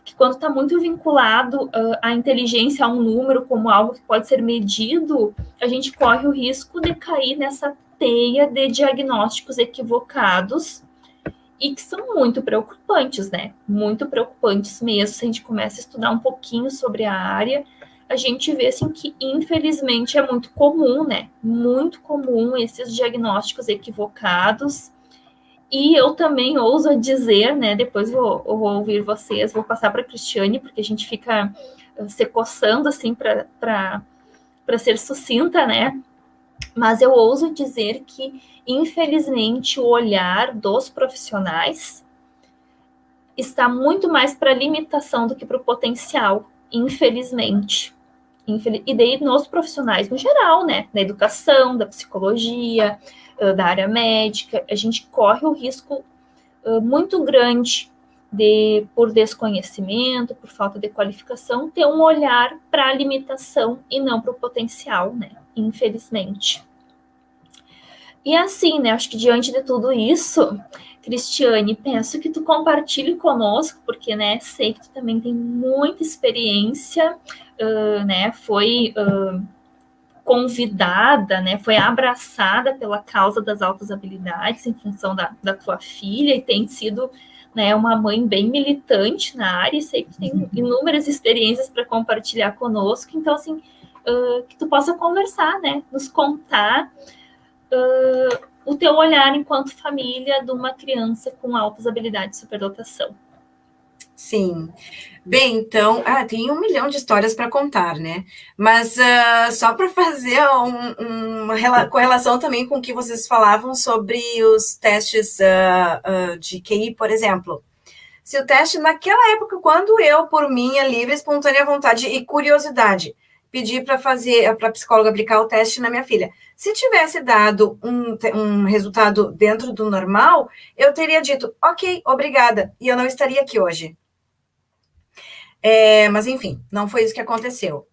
que quando está muito vinculado à inteligência, a um número, como algo que pode ser medido, a gente corre o risco de cair nessa teia de diagnósticos equivocados e que são muito preocupantes, né? Muito preocupantes mesmo. Se a gente começa a estudar um pouquinho sobre a área, a gente vê assim, que, infelizmente, é muito comum, né? Muito comum esses diagnósticos equivocados. E eu também ouso dizer, né, depois vou ouvir vocês, vou passar para a Cristiane, porque a gente fica se coçando, assim, para ser sucinta, né, mas eu ouso dizer que, infelizmente, o olhar dos profissionais está muito mais para a limitação do que para o potencial, infelizmente. E daí nos profissionais no geral, né, da educação, da psicologia, da área médica, a gente corre o risco muito grande de, por desconhecimento, por falta de qualificação, ter um olhar para a limitação e não para o potencial, né, infelizmente. E assim, né, acho que diante de tudo isso, Cristiane, peço que tu compartilhe conosco, porque, né, sei que tu também tem muita experiência, né, foi convidada, né, foi abraçada pela causa das altas habilidades em função da tua filha e tem sido, né, uma mãe bem militante na área e sei que tem inúmeras experiências para compartilhar conosco, então, assim, que tu possa conversar, né, nos contar o teu olhar enquanto família de uma criança com altas habilidades de superdotação. Sim. Bem, então, tem 1 milhão de histórias para contar, né? Mas só para fazer uma correlação também com o que vocês falavam sobre os testes de QI, por exemplo. Se o teste, naquela época, quando eu, por minha livre, espontânea vontade e curiosidade, pedi para a psicóloga aplicar o teste na minha filha, se tivesse dado um resultado dentro do normal, eu teria dito, ok, obrigada, e eu não estaria aqui hoje. Mas, enfim, não foi isso que aconteceu.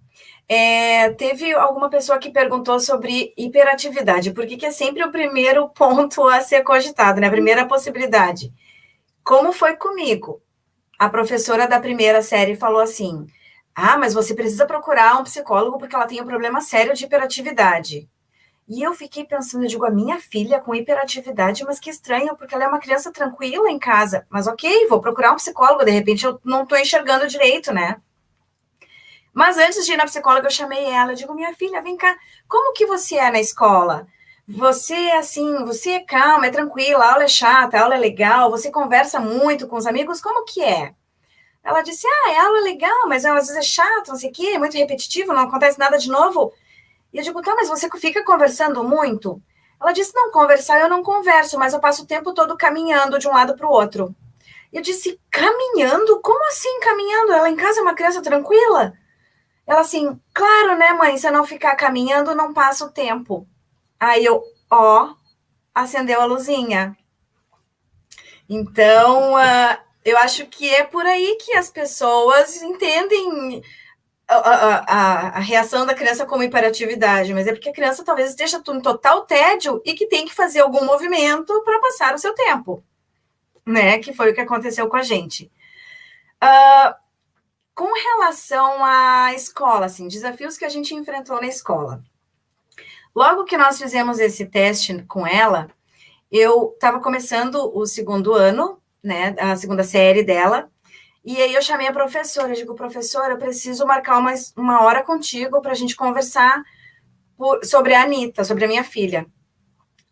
Teve alguma pessoa que perguntou sobre hiperatividade, porque é sempre o primeiro ponto a ser cogitado, né? A primeira possibilidade. Como foi comigo? A professora da primeira série falou assim, mas você precisa procurar um psicólogo porque ela tem um problema sério de hiperatividade. E eu fiquei pensando, eu digo, a minha filha com hiperatividade, mas que estranho, porque ela é uma criança tranquila em casa. Mas ok, vou procurar um psicólogo, de repente eu não estou enxergando direito, né? Mas antes de ir na psicóloga, eu chamei ela, eu digo, minha filha, vem cá, como que você é na escola? Você é assim, você é calma, é tranquila, a aula é chata, a aula é legal, você conversa muito com os amigos, como que é? Ela disse, a aula é legal, mas às vezes é chato, não sei o quê, é muito repetitivo, não acontece nada de novo. E eu digo, tá, mas você fica conversando muito? Ela disse, não, conversar eu não converso, mas eu passo o tempo todo caminhando de um lado para o outro. E eu disse, caminhando? Como assim caminhando? Ela em casa é uma criança tranquila? Ela assim, claro, né, mãe, se eu não ficar caminhando, não passa o tempo. Aí eu, acendeu a luzinha. Então, eu acho que é por aí que as pessoas entendem a reação da criança como hiperatividade, mas é porque a criança talvez esteja em total tédio e que tem que fazer algum movimento para passar o seu tempo, né? Que foi o que aconteceu com a gente. Com relação à escola, assim, desafios que a gente enfrentou na escola. Logo que nós fizemos esse teste com ela, eu estava começando o 2º ano, né, a 2ª série dela, e aí eu chamei a professora, eu digo, professora, eu preciso marcar uma hora contigo para a gente conversar sobre a Anitta, sobre a minha filha.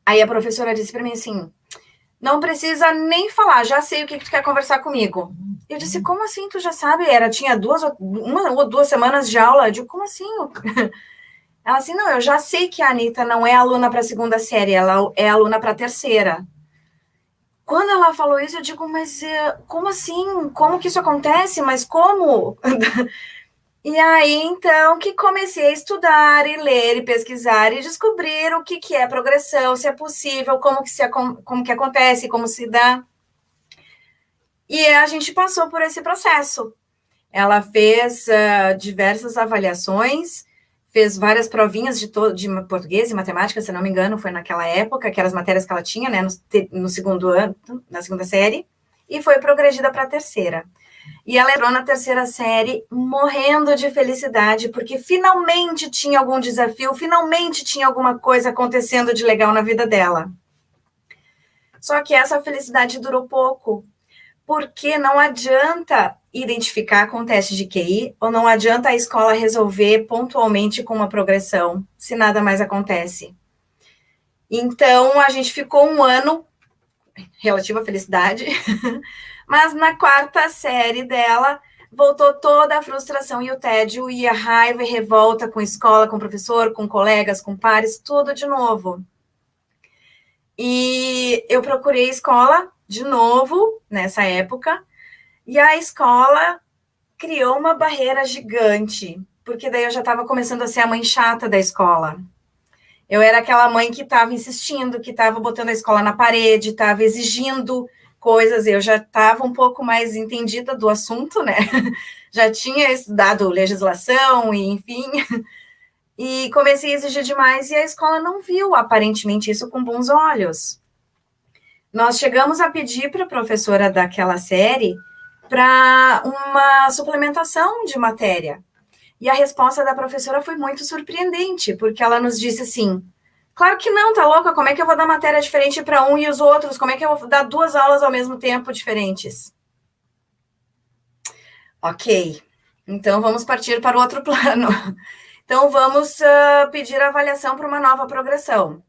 Aí a professora disse para mim assim, não precisa nem falar, já sei o que tu quer conversar comigo. Eu disse, como assim tu já sabe? Tinha 1 ou 2 semanas de aula. Eu digo, como assim? Ela assim, não, eu já sei que a Anitta não é aluna para a 2ª série, ela é aluna para a 3ª. Quando ela falou isso, eu digo, mas como assim? Como que isso acontece? Mas como? E aí, então, que comecei a estudar e ler e pesquisar e descobrir o que é progressão, se é possível, como que acontece, como se dá. E a gente passou por esse processo. Ela fez diversas avaliações, fez várias provinhas de português e matemática, se não me engano, foi naquela época, que eram as matérias que ela tinha, né, no 2º ano, na 2ª série, e foi progredida para a 3ª. E ela entrou na 3ª série morrendo de felicidade, porque finalmente tinha algum desafio, finalmente tinha alguma coisa acontecendo de legal na vida dela. Só que essa felicidade durou pouco, porque não adianta identificar com o teste de QI, ou não adianta a escola resolver pontualmente com uma progressão, se nada mais acontece. Então, a gente ficou 1 ano, relativa felicidade, mas na 4ª série dela, voltou toda a frustração e o tédio, e a raiva e revolta com a escola, com o professor, com colegas, com pares, tudo de novo. E eu procurei a escola de novo, nessa época, e a escola criou uma barreira gigante, porque daí eu já estava começando a ser a mãe chata da escola. Eu era aquela mãe que estava insistindo, que estava botando a escola na parede, estava exigindo coisas, eu já estava um pouco mais entendida do assunto, né? Já tinha estudado legislação, e enfim, e comecei a exigir demais, e a escola não viu, aparentemente, isso com bons olhos. Nós chegamos a pedir para a professora daquela série para uma suplementação de matéria. E a resposta da professora foi muito surpreendente, porque ela nos disse assim, claro que não, tá louca, como é que eu vou dar matéria diferente para um e os outros? Como é que eu vou dar 2 aulas ao mesmo tempo diferentes? Ok, então vamos partir para o outro plano. Então vamos pedir avaliação para uma nova progressão.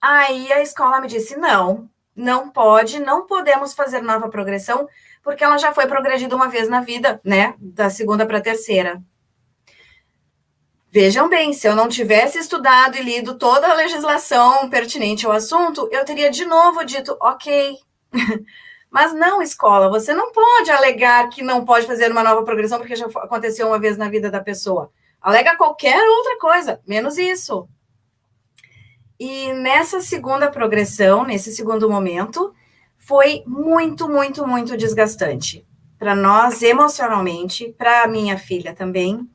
Aí a escola me disse, não, Não podemos fazer nova progressão, porque ela já foi progredida uma vez na vida, né? Da segunda para a terceira. Vejam bem, se eu não tivesse estudado e lido toda a legislação pertinente ao assunto, eu teria de novo dito, ok. Mas não, escola, você não pode alegar que não pode fazer uma nova progressão porque já aconteceu uma vez na vida da pessoa. Alega qualquer outra coisa, menos isso. E nessa segunda progressão, nesse segundo momento, foi muito, muito, muito desgastante. Para nós, emocionalmente, para a minha filha também,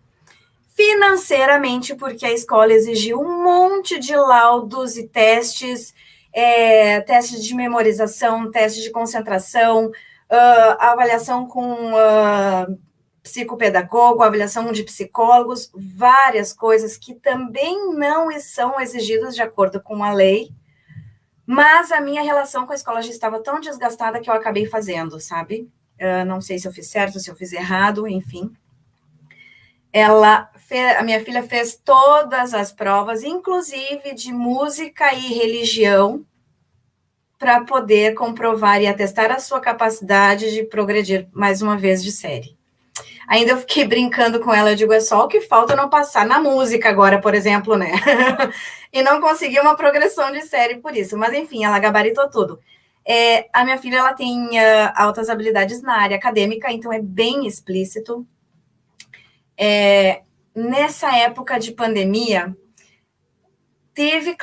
financeiramente, porque a escola exigiu um monte de laudos e testes, testes de memorização, testes de concentração, avaliação com psicopedagogo, avaliação de psicólogos, várias coisas que também não são exigidas de acordo com a lei, mas a minha relação com a escola já estava tão desgastada que eu acabei fazendo, sabe? Não sei se eu fiz certo, se eu fiz errado, enfim. A minha filha fez todas as provas, inclusive de música e religião, para poder comprovar e atestar a sua capacidade de progredir mais uma vez de série. Ainda eu fiquei brincando com ela, eu digo, é só o que falta não passar na música agora, por exemplo, né? E não conseguir uma progressão de série por isso. Mas, enfim, ela gabaritou tudo. A minha filha, ela tem altas habilidades na área acadêmica, então é bem explícito. Nessa época de pandemia, teve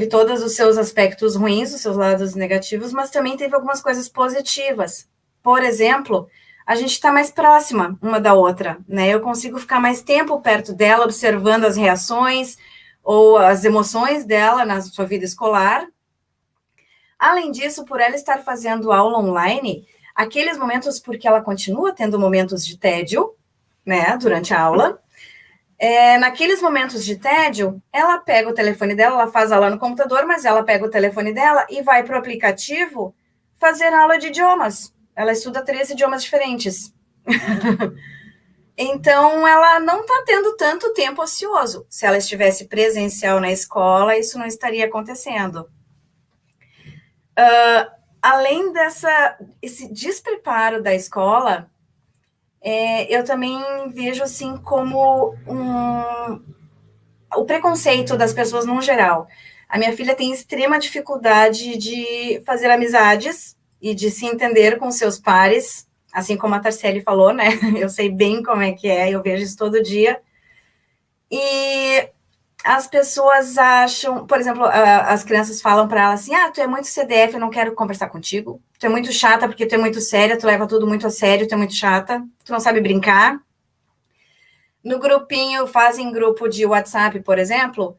todos os seus aspectos ruins, os seus lados negativos, mas também teve algumas coisas positivas. Por exemplo, a gente está mais próxima uma da outra, né? Eu consigo ficar mais tempo perto dela, observando as reações ou as emoções dela na sua vida escolar. Além disso, por ela estar fazendo aula online, aqueles momentos, porque ela continua tendo momentos de tédio, né, durante a aula, naqueles momentos de tédio, ela pega o telefone dela, ela faz aula no computador, mas ela pega o telefone dela e vai para o aplicativo fazer aula de idiomas. Ela estuda 3 idiomas diferentes. Então, ela não está tendo tanto tempo ocioso. Se ela estivesse presencial na escola, isso não estaria acontecendo. Além esse despreparo da escola, eu também vejo assim como o preconceito das pessoas no geral. A minha filha tem extrema dificuldade de fazer amizades e de se entender com seus pares, assim como a Tarciele falou, né? Eu sei bem como é que é, eu vejo isso todo dia. E as pessoas acham, por exemplo, as crianças falam para ela assim, tu é muito CDF, eu não quero conversar contigo. Tu é muito chata porque tu é muito séria, tu leva tudo muito a sério, tu é muito chata, tu não sabe brincar. No grupinho, fazem grupo de WhatsApp, por exemplo,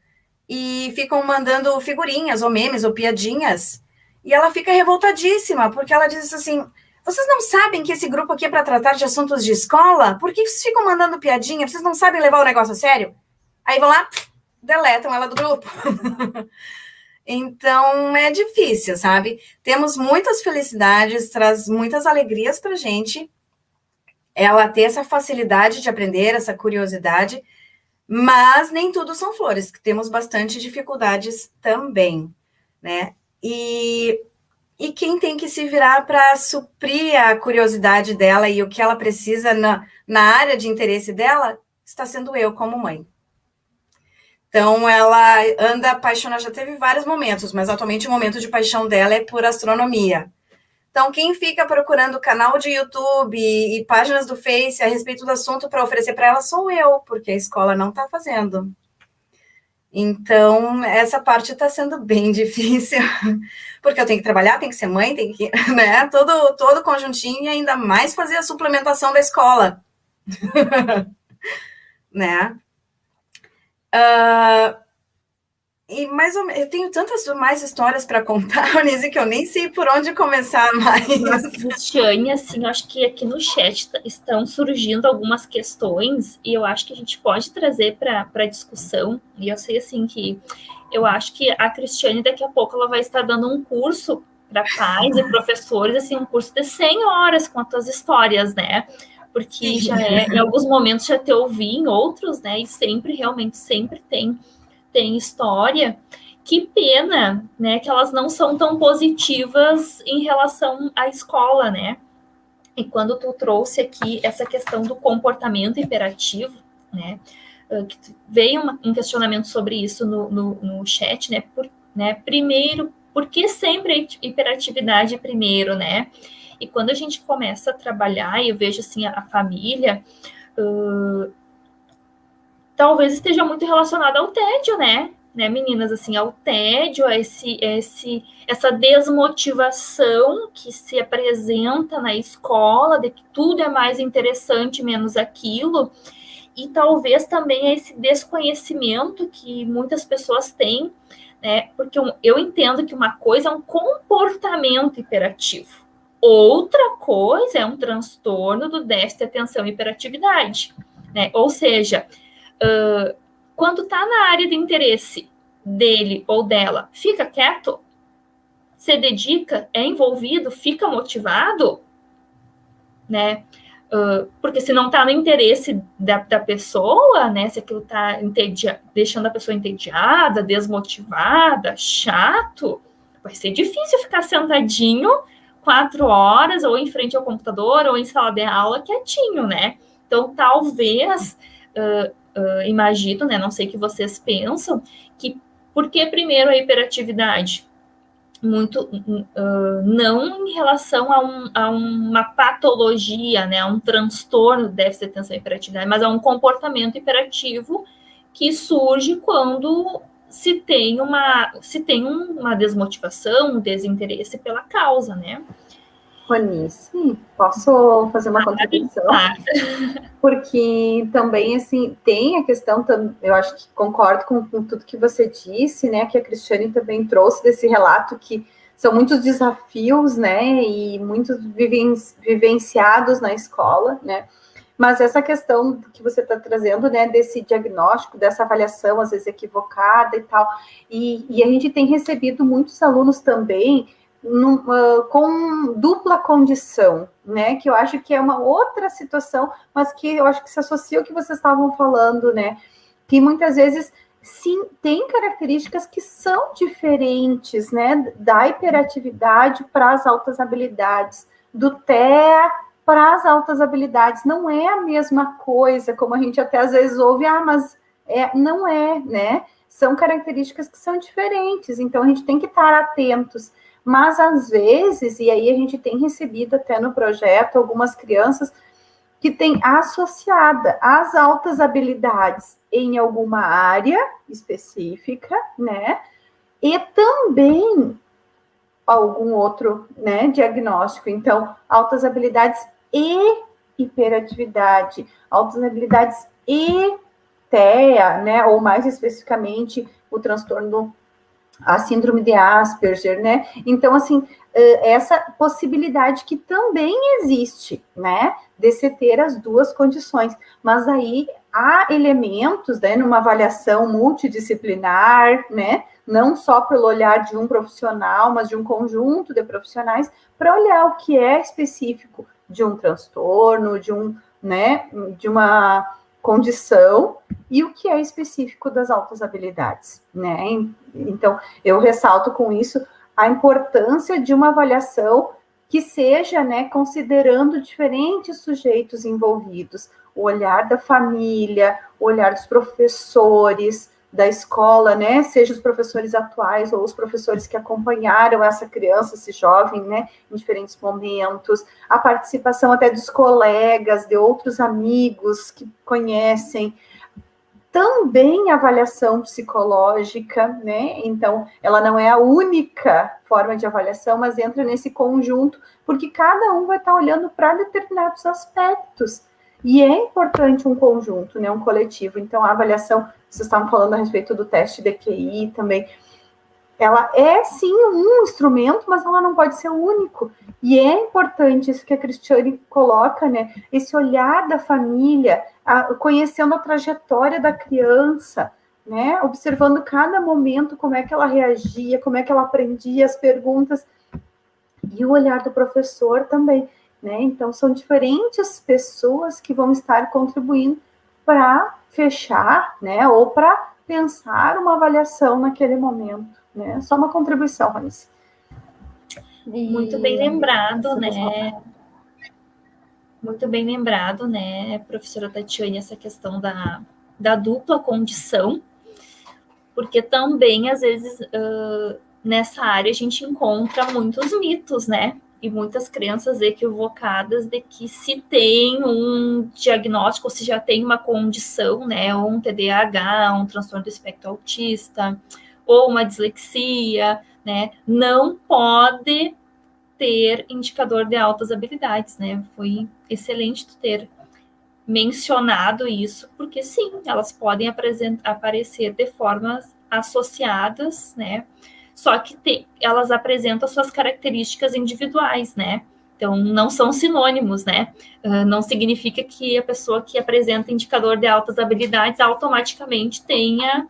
e ficam mandando figurinhas, ou memes, ou piadinhas, e ela fica revoltadíssima, porque ela diz assim, vocês não sabem que esse grupo aqui é para tratar de assuntos de escola? Por que vocês ficam mandando piadinha? Vocês não sabem levar o negócio a sério? Aí vão lá, deletam ela do grupo. Então, é difícil, sabe? Temos muitas felicidades, traz muitas alegrias pra gente, ela ter essa facilidade de aprender, essa curiosidade, mas nem tudo são flores, temos bastante dificuldades também, né? E quem tem que se virar para suprir a curiosidade dela e o que ela precisa na área de interesse dela, está sendo eu como mãe. Então, ela anda apaixonada, já teve vários momentos, mas atualmente o momento de paixão dela é por astronomia. Então, quem fica procurando canal de YouTube e páginas do Face a respeito do assunto para oferecer para ela sou eu, porque a escola não está fazendo. Então, essa parte está sendo bem difícil, porque eu tenho que trabalhar, tenho que ser mãe, tenho que, né, todo conjuntinho e ainda mais fazer a suplementação da escola. Né? Mas eu tenho tantas mais histórias para contar, Onise, que eu nem sei por onde começar mais. Cristiane, assim, eu acho que aqui no chat estão surgindo algumas questões e eu acho que a gente pode trazer para discussão. E eu sei, assim, que eu acho que a Cristiane, daqui a pouco, ela vai estar dando um curso para pais e professores, assim, um curso de 100 horas com as tuas histórias, né? Porque já em alguns momentos já te ouvi, em outros, né? E sempre, realmente, sempre tem história que pena, né, que elas não são tão positivas em relação à escola, né? E quando tu trouxe aqui essa questão do comportamento hiperativo, né, veio um questionamento sobre isso no chat, né, primeiro, por que sempre a hiperatividade primeiro, né? E quando a gente começa a trabalhar, eu vejo assim a família, talvez esteja muito relacionada ao tédio, né, meninas, assim, ao tédio, a essa desmotivação que se apresenta na escola, de que tudo é mais interessante menos aquilo, e talvez também esse desconhecimento que muitas pessoas têm, né, porque eu entendo que uma coisa é um comportamento hiperativo, outra coisa é um transtorno do déficit de atenção e hiperatividade, né, ou seja, quando está na área de interesse dele ou dela, fica quieto, se dedica, é envolvido, fica motivado, né? Porque se não está no interesse da pessoa, né? Se aquilo está deixando a pessoa entediada, desmotivada, chato, vai ser difícil ficar sentadinho 4 horas, ou em frente ao computador, ou em sala de aula, quietinho, né? Então, talvez... imagino, né, não sei o que vocês pensam, que por que primeiro a hiperatividade? Muito não em relação a uma patologia, né, a um transtorno de déficit de atenção e hiperatividade, mas a um comportamento hiperativo que surge quando se tem uma desmotivação, um desinteresse pela causa, né? Ronice, posso fazer uma contribuição? Porque também, assim, tem a questão, eu acho que concordo com tudo que você disse, né, que a Cristiane também trouxe desse relato, que são muitos desafios, né, e muitos vivenciados na escola, né, mas essa questão que você está trazendo, né, desse diagnóstico, dessa avaliação, às vezes equivocada e tal, e a gente tem recebido muitos alunos também com dupla condição, né, que eu acho que é uma outra situação, mas que eu acho que se associa ao que vocês estavam falando, né, que muitas vezes, sim, tem características que são diferentes, né, da hiperatividade para as altas habilidades, do TEA para as altas habilidades, não é a mesma coisa, como a gente até às vezes ouve, mas não é, né, são características que são diferentes, então a gente tem que estar atentos. Mas, às vezes, e aí a gente tem recebido até no projeto algumas crianças que têm associada as altas habilidades em alguma área específica, né? E também algum outro, né, diagnóstico. Então, altas habilidades e hiperatividade, altas habilidades e TEA, né? Ou mais especificamente, o transtorno, a síndrome de Asperger, né? Então, assim, essa possibilidade que também existe, né? De se ter as duas condições. Mas aí há elementos, né? Numa avaliação multidisciplinar, né? Não só pelo olhar de um profissional, mas de um conjunto de profissionais, para olhar o que é específico de um transtorno, de uma condição e o que é específico das altas habilidades, né? Então, eu ressalto com isso a importância de uma avaliação que seja, né, considerando diferentes sujeitos envolvidos, o olhar da família, o olhar dos professores da escola, né, seja os professores atuais ou os professores que acompanharam essa criança, esse jovem, né, em diferentes momentos, a participação até dos colegas, de outros amigos que conhecem, também a avaliação psicológica, né? Então, ela não é a única forma de avaliação, mas entra nesse conjunto, porque cada um vai estar olhando para determinados aspectos. E é importante um conjunto, né? Um coletivo. Então, a avaliação, vocês estavam falando a respeito do teste de QI também, ela é, sim, um instrumento, mas ela não pode ser o único. E é importante isso que a Cristiane coloca, né? Esse olhar da família, conhecendo a trajetória da criança, né? Observando cada momento, como é que ela reagia, como é que ela aprendia as perguntas. E o olhar do professor também, né? Então, são diferentes pessoas que vão estar contribuindo para fechar, né? Ou para pensar uma avaliação naquele momento, né? Só uma contribuição, Ronice. Muito bem lembrado, né? Muito bem lembrado, né, professora Tatiane, essa questão da dupla condição, porque também, às vezes, nessa área a gente encontra muitos mitos, né, e muitas crenças equivocadas de que se tem um diagnóstico, ou se já tem uma condição, né, ou um TDAH, um transtorno do espectro autista, ou uma dislexia, né, não pode ter indicador de altas habilidades, né? Foi excelente tu ter mencionado isso, porque sim, elas podem aparecer de formas associadas, né? Só que elas apresentam suas características individuais, né? Então, não são sinônimos, né? Não significa que a pessoa que apresenta indicador de altas habilidades automaticamente tenha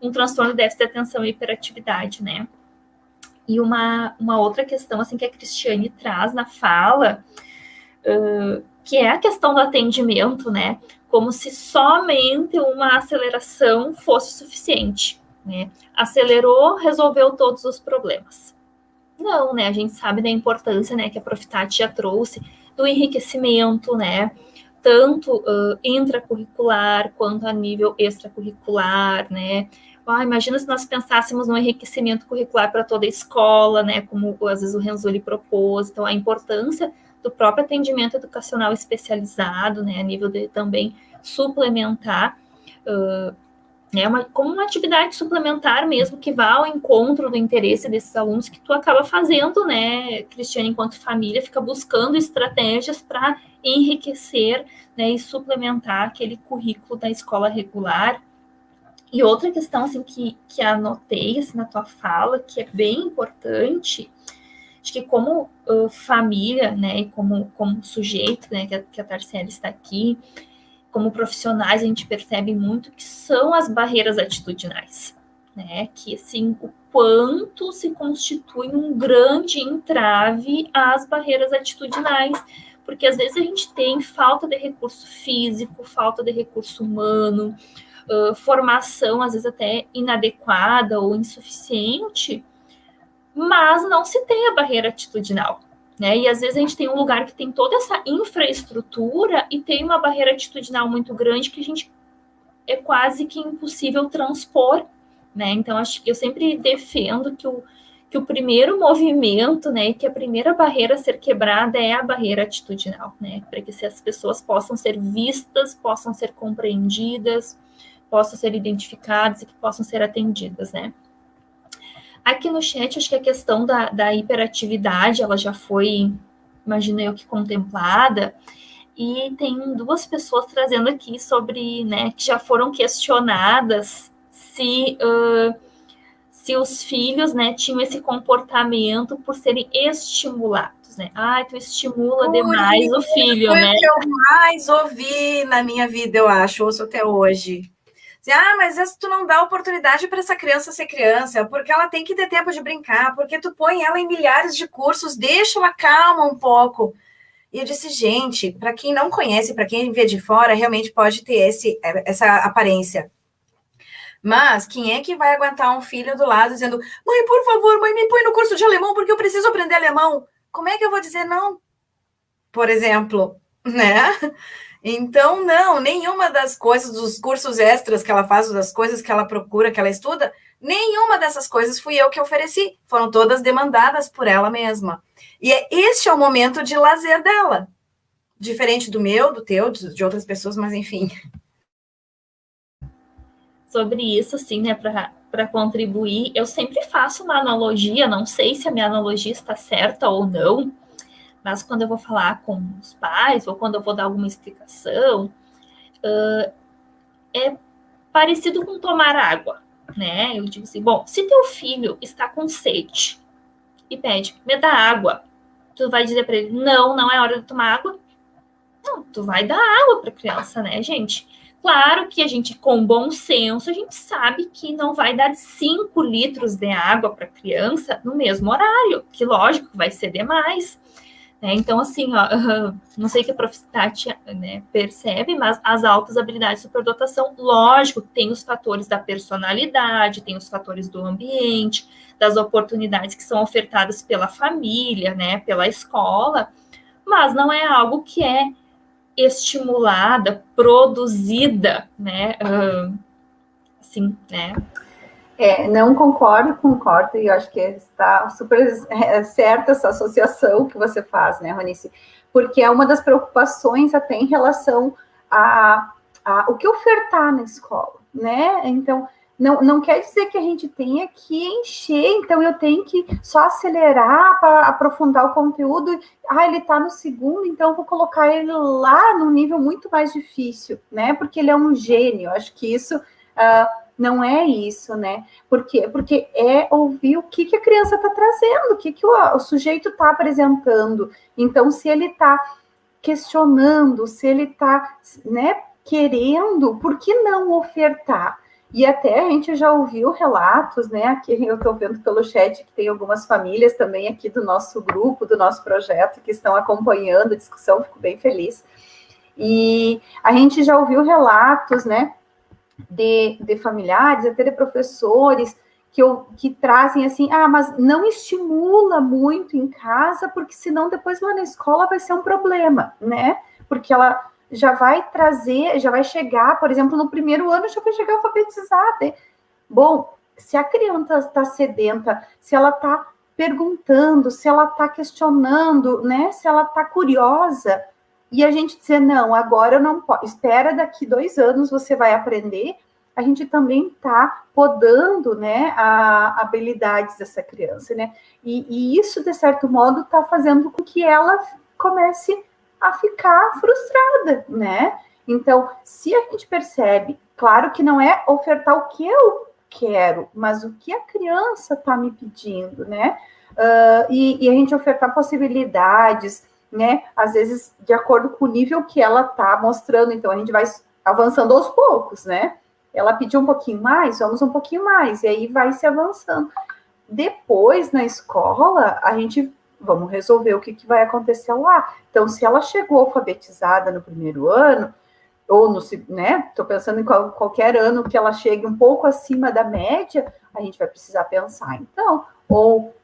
um transtorno de déficit de atenção e hiperatividade, né? E uma outra questão assim que a Cristiane traz na fala, que é a questão do atendimento, né? Como se somente uma aceleração fosse suficiente, né? Acelerou, resolveu todos os problemas. Não, né? A gente sabe da importância, né, que a Profitati já trouxe do enriquecimento, né? Tanto intracurricular quanto a nível extracurricular, né? Imagina se nós pensássemos no enriquecimento curricular para toda a escola, né? Como às vezes o Renzulli propôs. Então, a importância do próprio atendimento educacional especializado, né? A nível de também suplementar, como uma atividade suplementar mesmo, que vá ao encontro do interesse desses alunos, que tu acaba fazendo, né, Cristiane, enquanto família, fica buscando estratégias para enriquecer, né, e suplementar aquele currículo da escola regular. E outra questão, assim, que anotei, assim, na tua fala, que é bem importante, acho que como família, né, e como sujeito, né, que a Tarciele está aqui, como profissionais, a gente percebe muito que são as barreiras atitudinais, né, que, assim, o quanto se constitui um grande entrave às barreiras atitudinais, porque às vezes a gente tem falta de recurso físico, falta de recurso humano, formação, às vezes até inadequada ou insuficiente, mas não se tem a barreira atitudinal, né? E às vezes a gente tem um lugar que tem toda essa infraestrutura e tem uma barreira atitudinal muito grande que a gente é quase que impossível transpor, né? Então, eu sempre defendo que o primeiro movimento, né, que a primeira barreira a ser quebrada é a barreira atitudinal, né? Para que as pessoas possam ser vistas, possam ser compreendidas, possam ser identificadas e que possam ser atendidas, né? Aqui no chat, acho que a questão da hiperatividade, ela já foi, imagino eu, que contemplada, e tem duas pessoas trazendo aqui sobre, né, que já foram questionadas se os filhos, né, tinham esse comportamento por serem estimulados, né? Tu estimula demais o filho, foi, né? Foi o que eu mais ouvi na minha vida, eu acho, ouço até hoje. Mas tu não dá oportunidade para essa criança ser criança, porque ela tem que ter tempo de brincar, porque tu põe ela em milhares de cursos, deixa ela calma um pouco. E eu disse, gente, para quem não conhece, para quem vê de fora, realmente pode ter essa aparência. Mas quem é que vai aguentar um filho do lado dizendo, mãe, por favor, mãe, me põe no curso de alemão, porque eu preciso aprender alemão? Como é que eu vou dizer não? Por exemplo, né? Então, não, nenhuma das coisas, dos cursos extras que ela faz, das coisas que ela procura, que ela estuda, nenhuma dessas coisas fui eu que ofereci. Foram todas demandadas por ela mesma. E este é o momento de lazer dela. Diferente do meu, do teu, de outras pessoas, mas enfim. Sobre isso, assim, né, para contribuir, eu sempre faço uma analogia, não sei se a minha analogia está certa ou não, mas quando eu vou falar com os pais, ou quando eu vou dar alguma explicação, é parecido com tomar água, né? Eu digo assim, bom, se teu filho está com sede e pede, me dá água, tu vai dizer para ele, não é hora de tomar água? Não, tu vai dar água para a criança, né, gente? Claro que a gente, com bom senso, a gente sabe que não vai dar 5 litros de água para a criança no mesmo horário, que lógico vai ser demais, né? Então, assim, ó, não sei que a prof. Tati, né, percebe, mas as altas habilidades de superdotação, lógico, tem os fatores da personalidade, tem os fatores do ambiente, das oportunidades que são ofertadas pela família, né, pela escola, mas não é algo que é estimulada, produzida, né, assim, né? Não concordo, e eu acho que está super certa essa associação que você faz, né, Ronice? Porque é uma das preocupações até em relação a o que ofertar na escola, né? Então, não quer dizer que a gente tenha que encher, então eu tenho que só acelerar para aprofundar o conteúdo. Ele está no segundo, então eu vou colocar ele lá num nível muito mais difícil, né? Porque ele é um gênio. Acho que isso não é isso, né? Por quê? Porque é ouvir o que a criança está trazendo, o que o sujeito está apresentando. Então, se ele está questionando, se ele está, né, querendo, por que não ofertar? E até a gente já ouviu relatos, né? Aqui eu estou vendo pelo chat que tem algumas famílias também aqui do nosso grupo, do nosso projeto, que estão acompanhando a discussão, fico bem feliz. E a gente já ouviu relatos, né, de familiares, até de professores, que trazem assim, mas não estimula muito em casa, porque senão depois lá na escola vai ser um problema, né? Porque ela já vai trazer, já vai chegar, por exemplo, no primeiro ano já vai chegar alfabetizada. Bom, se a criança está sedenta, se ela está perguntando, se ela está questionando, né? Se ela está curiosa, e a gente dizer, não, agora eu não posso, espera, daqui 2 anos você vai aprender, a gente também está podando, né, habilidades dessa criança, né? E isso, de certo modo, está fazendo com que ela comece a ficar frustrada, né? Então, se a gente percebe, claro que não é ofertar o que eu quero, mas o que a criança está me pedindo, né? E a gente ofertar possibilidades, né? Às vezes, de acordo com o nível que ela está mostrando, então a gente vai avançando aos poucos, né? Ela pediu um pouquinho mais, vamos um pouquinho mais, e aí vai se avançando. Depois, na escola, a gente vamos resolver o que vai acontecer lá. Então, se ela chegou alfabetizada no primeiro ano, ou no, né? Estou pensando em qualquer ano que ela chegue um pouco acima da média, a gente vai precisar pensar, então, ou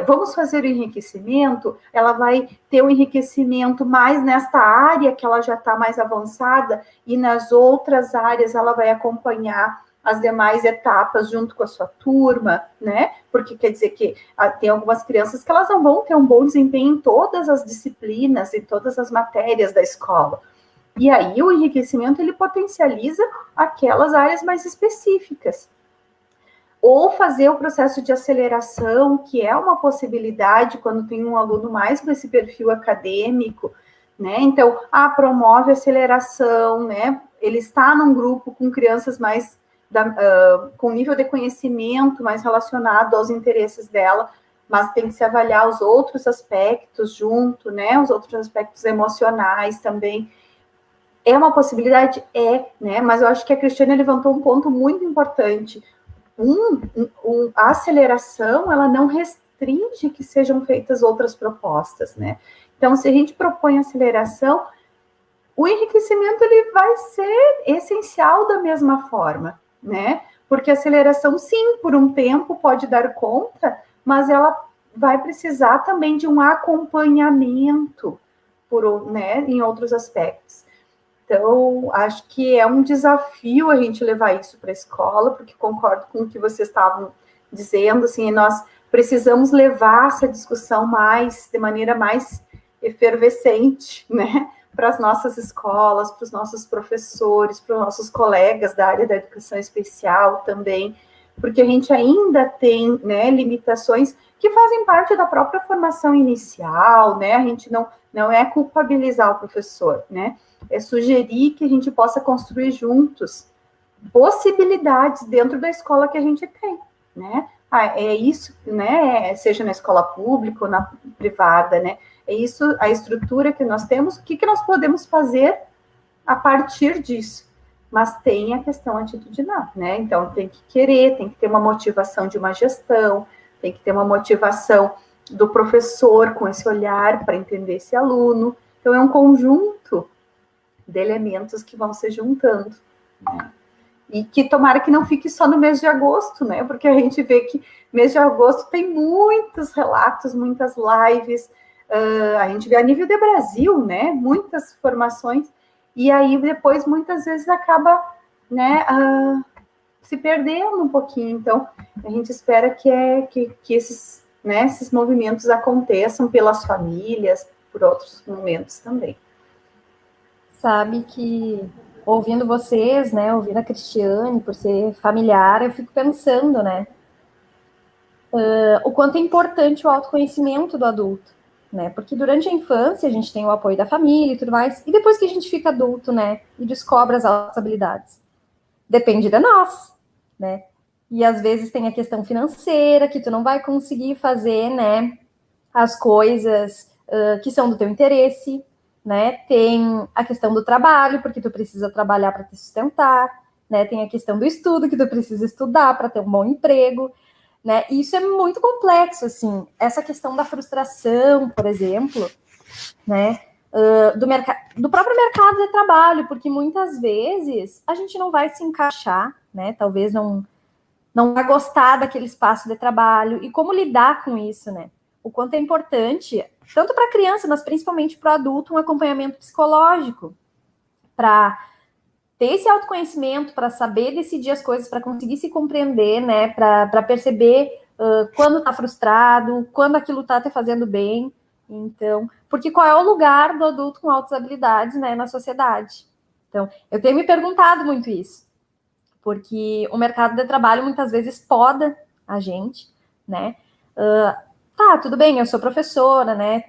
vamos fazer o enriquecimento, ela vai ter um enriquecimento mais nesta área que ela já está mais avançada, e nas outras áreas ela vai acompanhar as demais etapas junto com a sua turma, né? Porque quer dizer que tem algumas crianças que elas não vão ter um bom desempenho em todas as disciplinas, em todas as matérias da escola. E aí o enriquecimento, ele potencializa aquelas áreas mais específicas. Ou fazer o processo de aceleração, que é uma possibilidade quando tem um aluno mais com esse perfil acadêmico, né? Então, promove aceleração, né? Ele está num grupo com crianças mais com nível de conhecimento mais relacionado aos interesses dela, mas tem que se avaliar os outros aspectos junto, né? Os outros aspectos emocionais também. É uma possibilidade? Né? Mas eu acho que a Cristiane levantou um ponto muito importante. A aceleração, ela não restringe que sejam feitas outras propostas, né? Então, se a gente propõe aceleração, o enriquecimento, ele vai ser essencial da mesma forma, né? Porque a aceleração, sim, por um tempo pode dar conta, mas ela vai precisar também de um acompanhamento, né, em outros aspectos. Então, acho que é um desafio a gente levar isso para a escola, porque concordo com o que vocês estavam dizendo, assim, nós precisamos levar essa discussão de maneira mais efervescente, né, para as nossas escolas, para os nossos professores, para os nossos colegas da área da educação especial também, porque a gente ainda tem, né, limitações que fazem parte da própria formação inicial, né, a gente não é culpabilizar o professor, né, é sugerir que a gente possa construir juntos possibilidades dentro da escola que a gente tem, né? É isso, né? Seja na escola pública ou na privada, né? É isso, a estrutura que nós temos, o que nós podemos fazer a partir disso? Mas tem a questão atitudinal, né? Então, tem que querer, tem que ter uma motivação de uma gestão, tem que ter uma motivação do professor com esse olhar para entender esse aluno. Então, é um conjunto de elementos que vão se juntando, né? E que tomara que não fique só no mês de agosto, né? Porque a gente vê que mês de agosto tem muitos relatos, muitas lives, a gente vê a nível de Brasil, né? Muitas formações, e aí depois muitas vezes acaba, né, se perdendo um pouquinho. Então, a gente espera que esses, né, esses movimentos aconteçam pelas famílias, por outros momentos também. Sabe que, ouvindo vocês, né, ouvindo a Cristiane, por ser familiar, eu fico pensando, né, o quanto é importante o autoconhecimento do adulto, né, porque durante a infância a gente tem o apoio da família e tudo mais, e depois que a gente fica adulto, né, e descobre as nossas habilidades, depende de nós, né, e às vezes tem a questão financeira, que tu não vai conseguir fazer, né, as coisas que são do teu interesse, né? Tem a questão do trabalho, porque tu precisa trabalhar para te sustentar, né? Tem a questão do estudo, que tu precisa estudar para ter um bom emprego, né? E isso é muito complexo, assim. Essa questão da frustração, por exemplo, né? Do próprio mercado de trabalho, porque muitas vezes a gente não vai se encaixar, né? Talvez não vai gostar daquele espaço de trabalho, e como lidar com isso, né? O quanto é importante, tanto para a criança, mas principalmente para o adulto, um acompanhamento psicológico, para ter esse autoconhecimento, para saber decidir as coisas, para conseguir se compreender, né? Para perceber quando está frustrado, quando aquilo está te fazendo bem. Então, porque qual é o lugar do adulto com altas habilidades, né, na sociedade? Então, eu tenho me perguntado muito isso, porque o mercado de trabalho muitas vezes poda a gente, né? Tá, tudo bem, eu sou professora, né?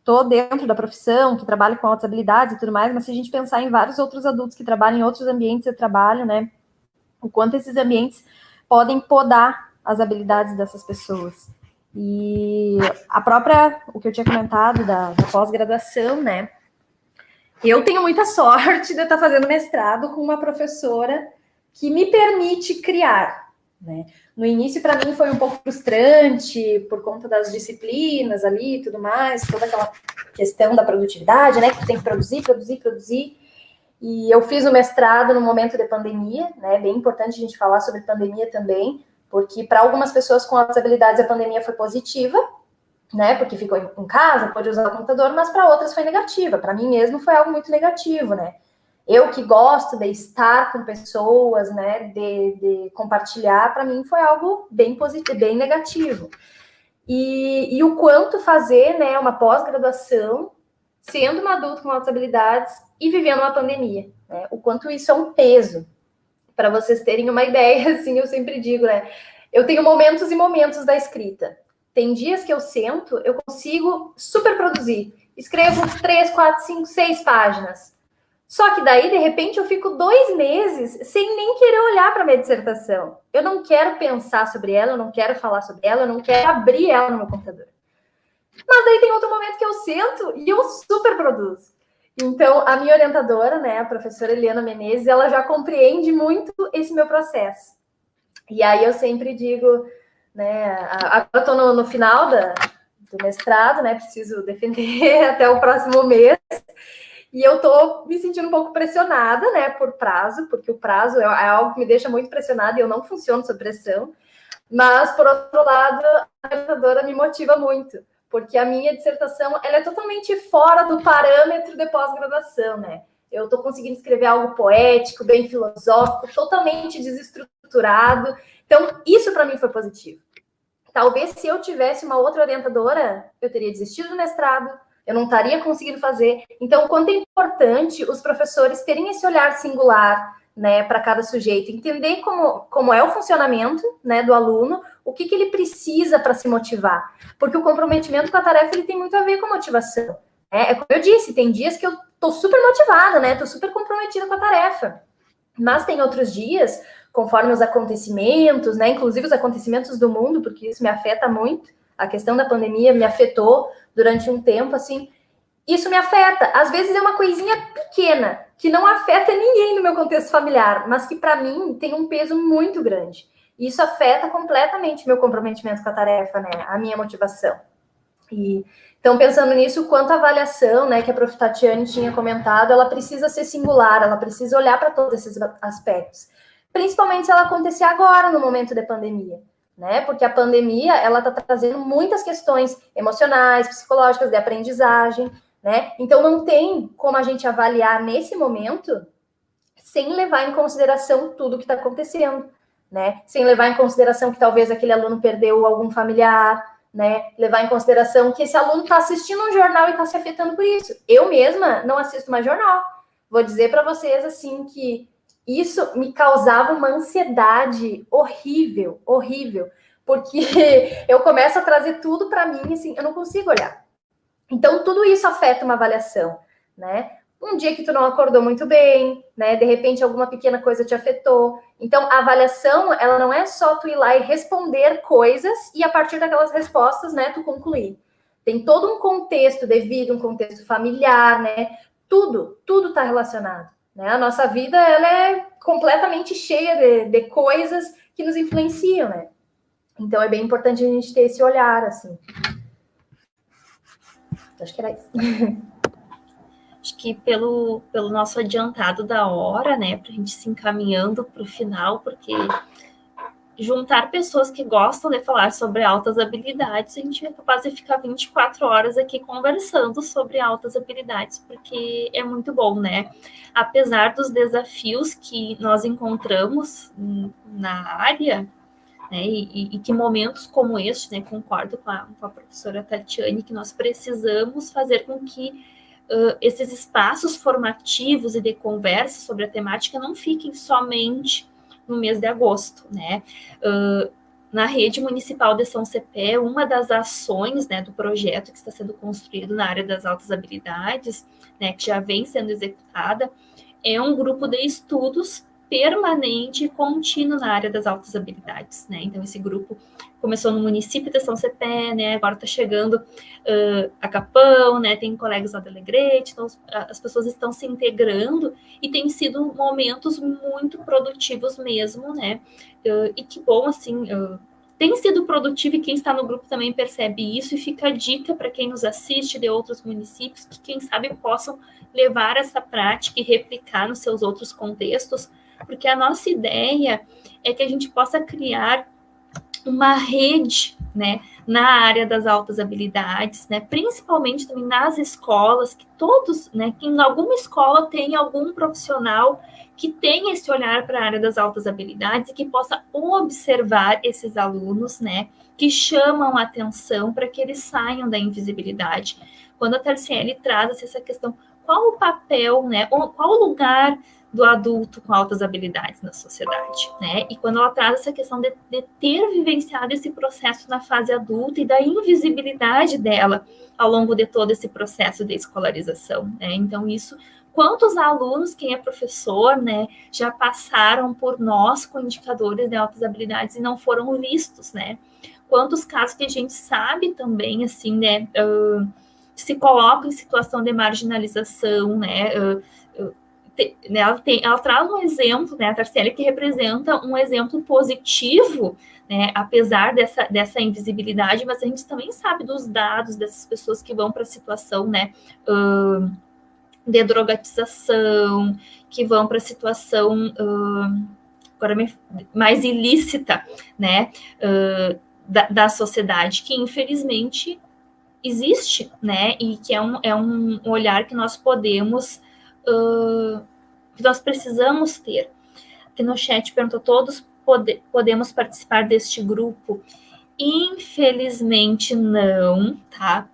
Tô dentro da profissão, que trabalho com altas habilidades e tudo mais, mas se a gente pensar em vários outros adultos que trabalham em outros ambientes de trabalho, né? O quanto esses ambientes podem podar as habilidades dessas pessoas. E o que eu tinha comentado da pós-graduação, né? Eu tenho muita sorte de estar fazendo mestrado com uma professora que me permite criar, né? No início, para mim, foi um pouco frustrante por conta das disciplinas ali e tudo mais, toda aquela questão da produtividade, né? Que tem que produzir. E eu fiz o mestrado no momento de pandemia, né? É bem importante a gente falar sobre pandemia também, porque para algumas pessoas com as habilidades a pandemia foi positiva, né? Porque ficou em casa, pôde usar o computador, mas para outras foi negativa. Para mim mesmo foi algo muito negativo, né? Eu que gosto de estar com pessoas, né, de compartilhar, para mim foi algo bem positivo, bem negativo. E o quanto fazer, né, uma pós-graduação, sendo uma adulta com altas habilidades e vivendo uma pandemia, né? O quanto isso é um peso. Para vocês terem uma ideia, assim, eu sempre digo, né? Eu tenho momentos e momentos da escrita. Tem dias que eu sento, eu consigo super produzir. Escrevo 3, 4, 5, 6 páginas. Só que daí, de repente, eu fico 2 meses sem nem querer olhar para a minha dissertação. Eu não quero pensar sobre ela, eu não quero falar sobre ela, eu não quero abrir ela no meu computador. Mas daí tem outro momento que eu sento e eu super produzo. Então, a minha orientadora, né, a professora Eliana Menezes, ela já compreende muito esse meu processo. E aí eu sempre digo, né, agora eu estou no final do mestrado, né, preciso defender até o próximo mês. E eu tô me sentindo um pouco pressionada, né, por prazo, porque o prazo é algo que me deixa muito pressionada e eu não funciono sob pressão. Mas, por outro lado, a orientadora me motiva muito, porque a minha dissertação ela é totalmente fora do parâmetro de pós-graduação, né? Eu estou conseguindo escrever algo poético, bem filosófico, totalmente desestruturado. Então, isso para mim foi positivo. Talvez se eu tivesse uma outra orientadora, eu teria desistido do mestrado, eu não estaria conseguindo fazer. Então, o quanto é importante os professores terem esse olhar singular, né, para cada sujeito, entender como é o funcionamento, né, do aluno, o que ele precisa para se motivar. Porque o comprometimento com a tarefa ele tem muito a ver com motivação. É como eu disse, tem dias que eu estou super motivada, né, estou super comprometida com a tarefa. Mas tem outros dias, conforme os acontecimentos, né, inclusive os acontecimentos do mundo, porque isso me afeta muito, a questão da pandemia me afetou durante um tempo, assim, isso me afeta. Às vezes é uma coisinha pequena, que não afeta ninguém no meu contexto familiar, mas que para mim tem um peso muito grande. Isso afeta completamente meu comprometimento com a tarefa, né? A minha motivação. Então, pensando nisso, quanto à avaliação, né, que a prof. Tatiane tinha comentado, ela precisa ser singular, ela precisa olhar para todos esses aspectos. Principalmente se ela acontecer agora, no momento da pandemia, né? Porque a pandemia, ela está trazendo muitas questões emocionais, psicológicas, de aprendizagem, né? Então, não tem como a gente avaliar nesse momento sem levar em consideração tudo que está acontecendo, né? Sem levar em consideração que talvez aquele aluno perdeu algum familiar, né? Levar em consideração que esse aluno está assistindo um jornal e está se afetando por isso. Eu mesma não assisto mais jornal. Vou dizer para vocês, assim, que isso me causava uma ansiedade horrível, horrível, porque eu começo a trazer tudo para mim, assim, eu não consigo olhar. Então, tudo isso afeta uma avaliação, né? Um dia que tu não acordou muito bem, né? De repente, alguma pequena coisa te afetou. Então, a avaliação, ela não é só tu ir lá e responder coisas e a partir daquelas respostas, né, tu concluir. Tem todo um contexto de vida, um contexto familiar, né? Tudo tá relacionado, né? A nossa vida, ela é completamente cheia de coisas que nos influenciam, né? Então, é bem importante a gente ter esse olhar, assim. Acho que era isso. Acho que pelo nosso adiantado da hora, né, para a gente se encaminhando para o final, porque juntar pessoas que gostam de falar sobre altas habilidades, a gente é capaz de ficar 24 horas aqui conversando sobre altas habilidades, porque é muito bom, né? Apesar dos desafios que nós encontramos na área, né, e que momentos como este, né, concordo com a professora Tatiane, que nós precisamos fazer com que esses espaços formativos e de conversa sobre a temática não fiquem somente no mês de agosto, né? Na rede municipal de São Cepé, uma das ações, né, do projeto que está sendo construído na área das altas habilidades, né, que já vem sendo executada, é um grupo de estudos permanente e contínuo na área das altas habilidades, né? Então, esse grupo começou no município de São Cepé, né? Agora está chegando a Capão, né? Tem colegas lá de Alegrete, então as pessoas estão se integrando e tem sido momentos muito produtivos mesmo, né? E que bom, assim, tem sido produtivo e quem está no grupo também percebe isso e fica a dica para quem nos assiste de outros municípios que, quem sabe, possam levar essa prática e replicar nos seus outros contextos, porque a nossa ideia é que a gente possa criar uma rede, né, na área das altas habilidades, né, principalmente também nas escolas, que todos, né, que em alguma escola tem algum profissional que tenha esse olhar para a área das altas habilidades e que possa observar esses alunos, né, que chamam a atenção para que eles saiam da invisibilidade. Quando a Tarciele traz essa questão, qual o papel, né, qual o lugar do adulto com altas habilidades na sociedade, né? E quando ela traz essa questão de ter vivenciado esse processo na fase adulta e da invisibilidade dela ao longo de todo esse processo de escolarização, né? Então, isso, quantos alunos, quem é professor, né, já passaram por nós com indicadores de altas habilidades e não foram vistos, né? Quantos casos que a gente sabe também, assim, né, se colocam em situação de marginalização, né, ela traz um exemplo, né, a Tarciele, que representa um exemplo positivo, né, apesar dessa invisibilidade, mas a gente também sabe dos dados dessas pessoas que vão para a situação, né, de drogatização, que vão para a situação agora mais ilícita, né, da sociedade, que infelizmente existe, né, e que é um olhar que nós podemos que nós precisamos ter. Aqui no chat perguntou, todos podemos participar deste grupo? Infelizmente não, tá?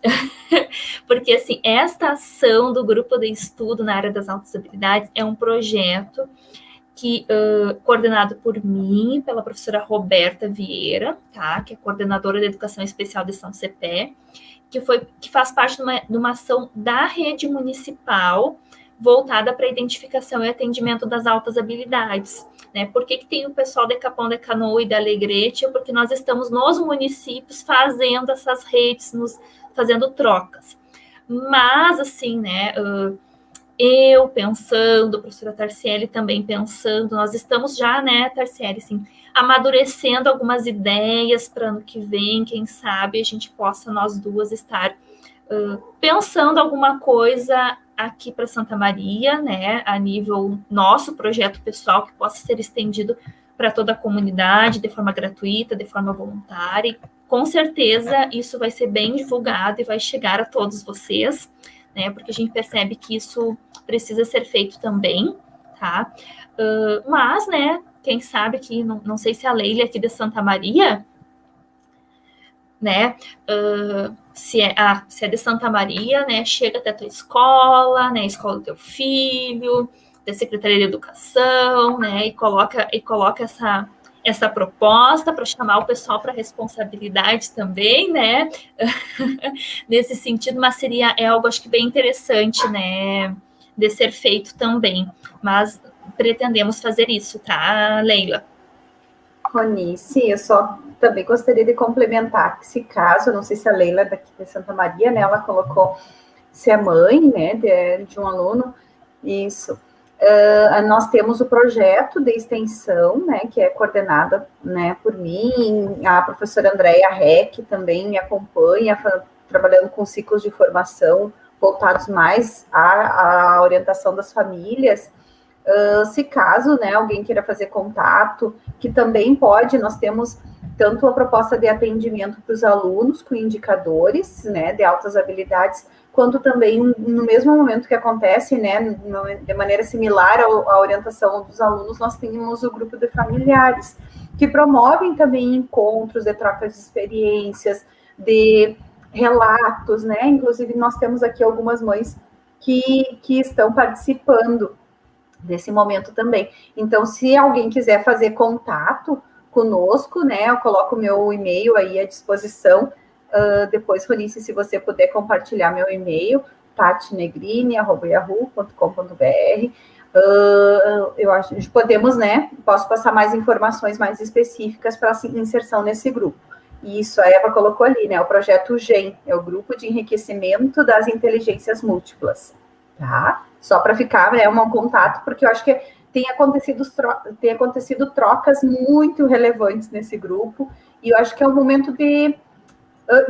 Porque, assim, esta ação do grupo de estudo na área das altas habilidades é um projeto que, coordenado por mim, pela professora Roberta Vieira, tá? Que é coordenadora de Educação Especial de São Cepé, que faz parte de uma ação da rede municipal voltada para a identificação e atendimento das altas habilidades, né? Por que tem o pessoal de Capão de Canoa e da Alegrete? Porque nós estamos nos municípios fazendo essas redes, fazendo trocas. Mas, assim, né, eu pensando, a professora Tarciele também pensando, nós estamos já, né, Tarciele, assim, amadurecendo algumas ideias para ano que vem, quem sabe a gente possa nós duas estar pensando alguma coisa aqui para Santa Maria, né, a nível nosso projeto pessoal, que possa ser estendido para toda a comunidade, de forma gratuita, de forma voluntária, e com certeza isso vai ser bem divulgado e vai chegar a todos vocês, né, porque a gente percebe que isso precisa ser feito também, tá? Mas, né, quem sabe que, não sei se a Leila aqui de Santa Maria, né, se é de Santa Maria, né, chega até a tua escola, né, a escola do teu filho, da Secretaria de Educação, né, e coloca essa proposta para chamar o pessoal para responsabilidade também, né, nesse sentido, mas é algo, acho que bem interessante, né, de ser feito também, mas pretendemos fazer isso, tá, Leila? Ronice, eu só também gostaria de complementar esse caso, não sei se a Leila daqui de Santa Maria, né, ela colocou se é mãe, né, de um aluno, isso. Nós temos o projeto de extensão, né, que é coordenada, né, por mim, a professora Andréia Reck também me acompanha, trabalhando com ciclos de formação voltados mais à orientação das famílias. Se caso, né, alguém queira fazer contato, que também pode, nós temos tanto a proposta de atendimento para os alunos com indicadores, né, de altas habilidades, quanto também no mesmo momento que acontece, né, de maneira similar à orientação dos alunos, nós temos o grupo de familiares, que promovem também encontros de trocas de experiências, de relatos, né, inclusive nós temos aqui algumas mães que estão participando desse momento também. Então, se alguém quiser fazer contato conosco, né, eu coloco o meu e-mail aí à disposição. Depois, Ronice, se você puder compartilhar meu e-mail, tatinegrini@yahoo.com.br. Eu acho que podemos, né, posso passar mais informações mais específicas para inserção nesse grupo. E isso a Eva colocou ali, né, o projeto GEM, é o Grupo de Enriquecimento das Inteligências Múltiplas, tá? Só para ficar, né, um contato, porque eu acho que tem acontecido trocas muito relevantes nesse grupo, e eu acho que é um momento de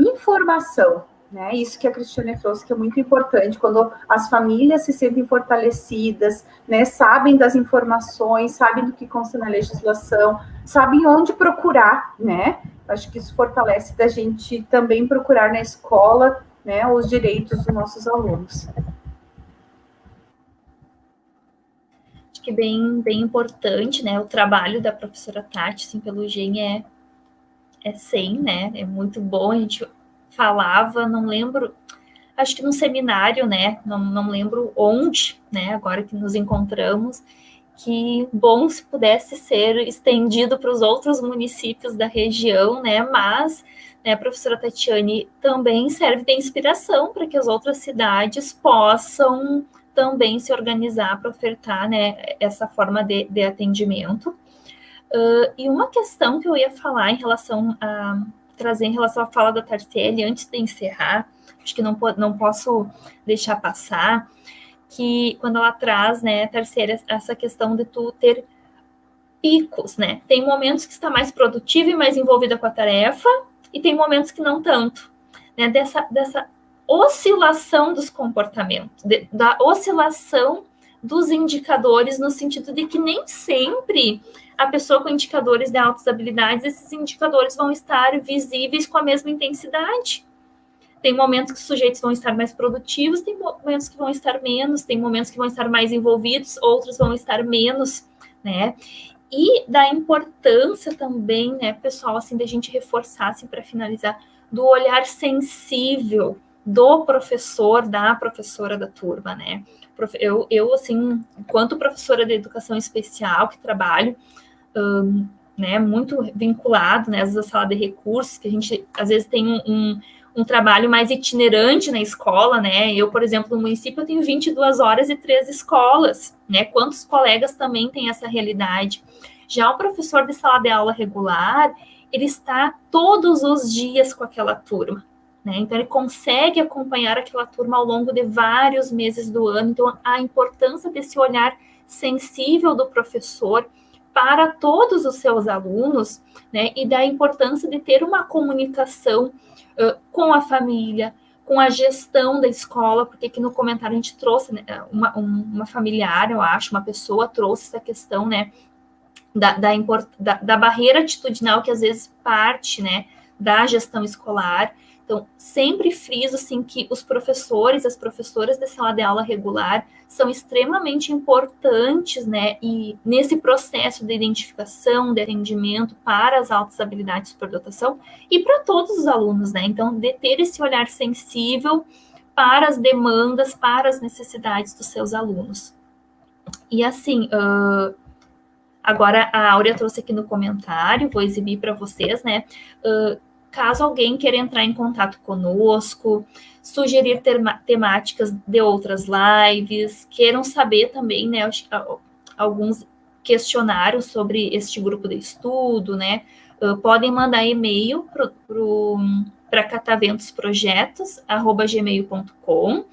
informação, né? Isso que a Cristiane trouxe, que é muito importante, quando as famílias se sentem fortalecidas, né, sabem das informações, sabem do que consta na legislação, sabem onde procurar, né? Acho que isso fortalece da gente também procurar na escola, né, os direitos dos nossos alunos. Que bem importante, né, o trabalho da professora Tati, assim, pelo GEM é 100, né, é muito bom, a gente falava, não lembro, acho que num seminário, né, não lembro onde, né, agora que nos encontramos, que bom se pudesse ser estendido para os outros municípios da região, né, mas, né, a professora Tatiane também serve de inspiração para que as outras cidades possam também se organizar para ofertar, né, essa forma de atendimento. E uma questão que eu ia falar trazer em relação à fala da Tarciele, antes de encerrar, acho que não posso deixar passar, que quando ela traz, né, Tarciele, essa questão de tu ter picos, né, tem momentos que está mais produtiva e mais envolvida com a tarefa, e tem momentos que não tanto, né, dessa oscilação dos comportamentos, da oscilação dos indicadores, no sentido de que nem sempre a pessoa com indicadores de altas habilidades, esses indicadores vão estar visíveis com a mesma intensidade. Tem momentos que os sujeitos vão estar mais produtivos, tem momentos que vão estar menos, tem momentos que vão estar mais envolvidos, outros vão estar menos, né? E da importância também, né, pessoal, assim, da gente reforçar, assim, para finalizar, do olhar sensível do professor, da professora da turma, né? Eu assim, enquanto professora de educação especial, que trabalho, né, muito vinculado, né, às vezes a sala de recursos, que a gente, às vezes, tem um trabalho mais itinerante na escola, né? Eu, por exemplo, no município, eu tenho 22 horas e 3 escolas, né? Quantos colegas também têm essa realidade? Já o professor de sala de aula regular, ele está todos os dias com aquela turma, né? Então, ele consegue acompanhar aquela turma ao longo de vários meses do ano. Então, a importância desse olhar sensível do professor para todos os seus alunos, né, e da importância de ter uma comunicação com a família, com a gestão da escola, porque aqui no comentário a gente trouxe, né, uma familiar, eu acho, uma pessoa trouxe essa questão, né, da barreira atitudinal que às vezes parte, né, da gestão escolar. Então, sempre friso, assim, que os professores, as professoras da sala de aula regular são extremamente importantes, né, e nesse processo de identificação, de atendimento para as altas habilidades de superdotação e para todos os alunos, né, então, de ter esse olhar sensível para as demandas, para as necessidades dos seus alunos. E, assim, agora a Áurea trouxe aqui no comentário, vou exibir para vocês, né, caso alguém queira entrar em contato conosco, sugerir temáticas de outras lives, queiram saber também, né, alguns questionários sobre este grupo de estudo, né, podem mandar e-mail para cataventosprojetos@gmail.com,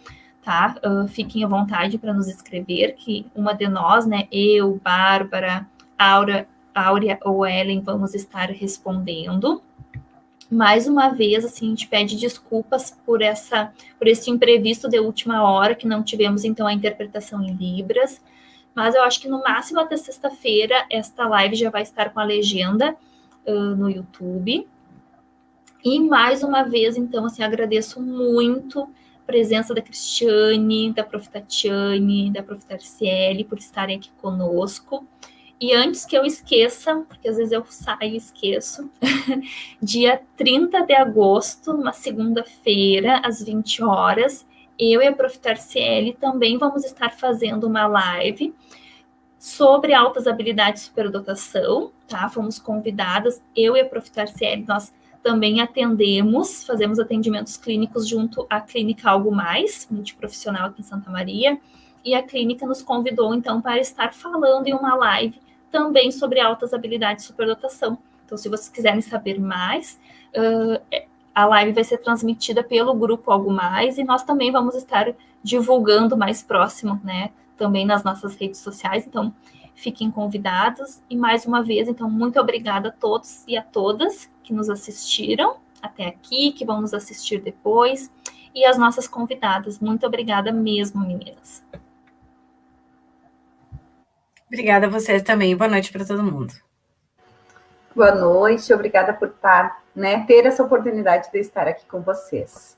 tá? Fiquem à vontade para nos escrever, que uma de nós, né, eu, Bárbara, Áurea ou Ellen, vamos estar respondendo. Mais uma vez, assim, a gente pede desculpas por esse imprevisto de última hora, que não tivemos, então, a interpretação em Libras, mas eu acho que no máximo até sexta-feira esta live já vai estar com a legenda no YouTube. E mais uma vez, então, assim, agradeço muito a presença da Cristiane, da Prof. Tatiane, da Prof. Tarciele, por estarem aqui conosco. E antes que eu esqueça, porque às vezes eu saio e esqueço, dia 30 de agosto, uma segunda-feira, às 20 horas, eu e a Prof. Tarciele também vamos estar fazendo uma live sobre altas habilidades de superdotação, tá? Fomos convidadas, eu e a Prof. Tarciele, nós também fazemos atendimentos clínicos junto à Clínica Algo Mais, multiprofissional aqui em Santa Maria, e a clínica nos convidou, então, para estar falando em uma live também sobre altas habilidades de superdotação. Então, se vocês quiserem saber mais, a live vai ser transmitida pelo grupo Algo Mais e nós também vamos estar divulgando mais próximo, né, também nas nossas redes sociais. Então, fiquem convidados. E mais uma vez, então, muito obrigada a todos e a todas que nos assistiram até aqui, que vão nos assistir depois, e as nossas convidadas. Muito obrigada mesmo, meninas. Obrigada a vocês também. Boa noite para todo mundo. Boa noite, obrigada por ter essa oportunidade de estar aqui com vocês.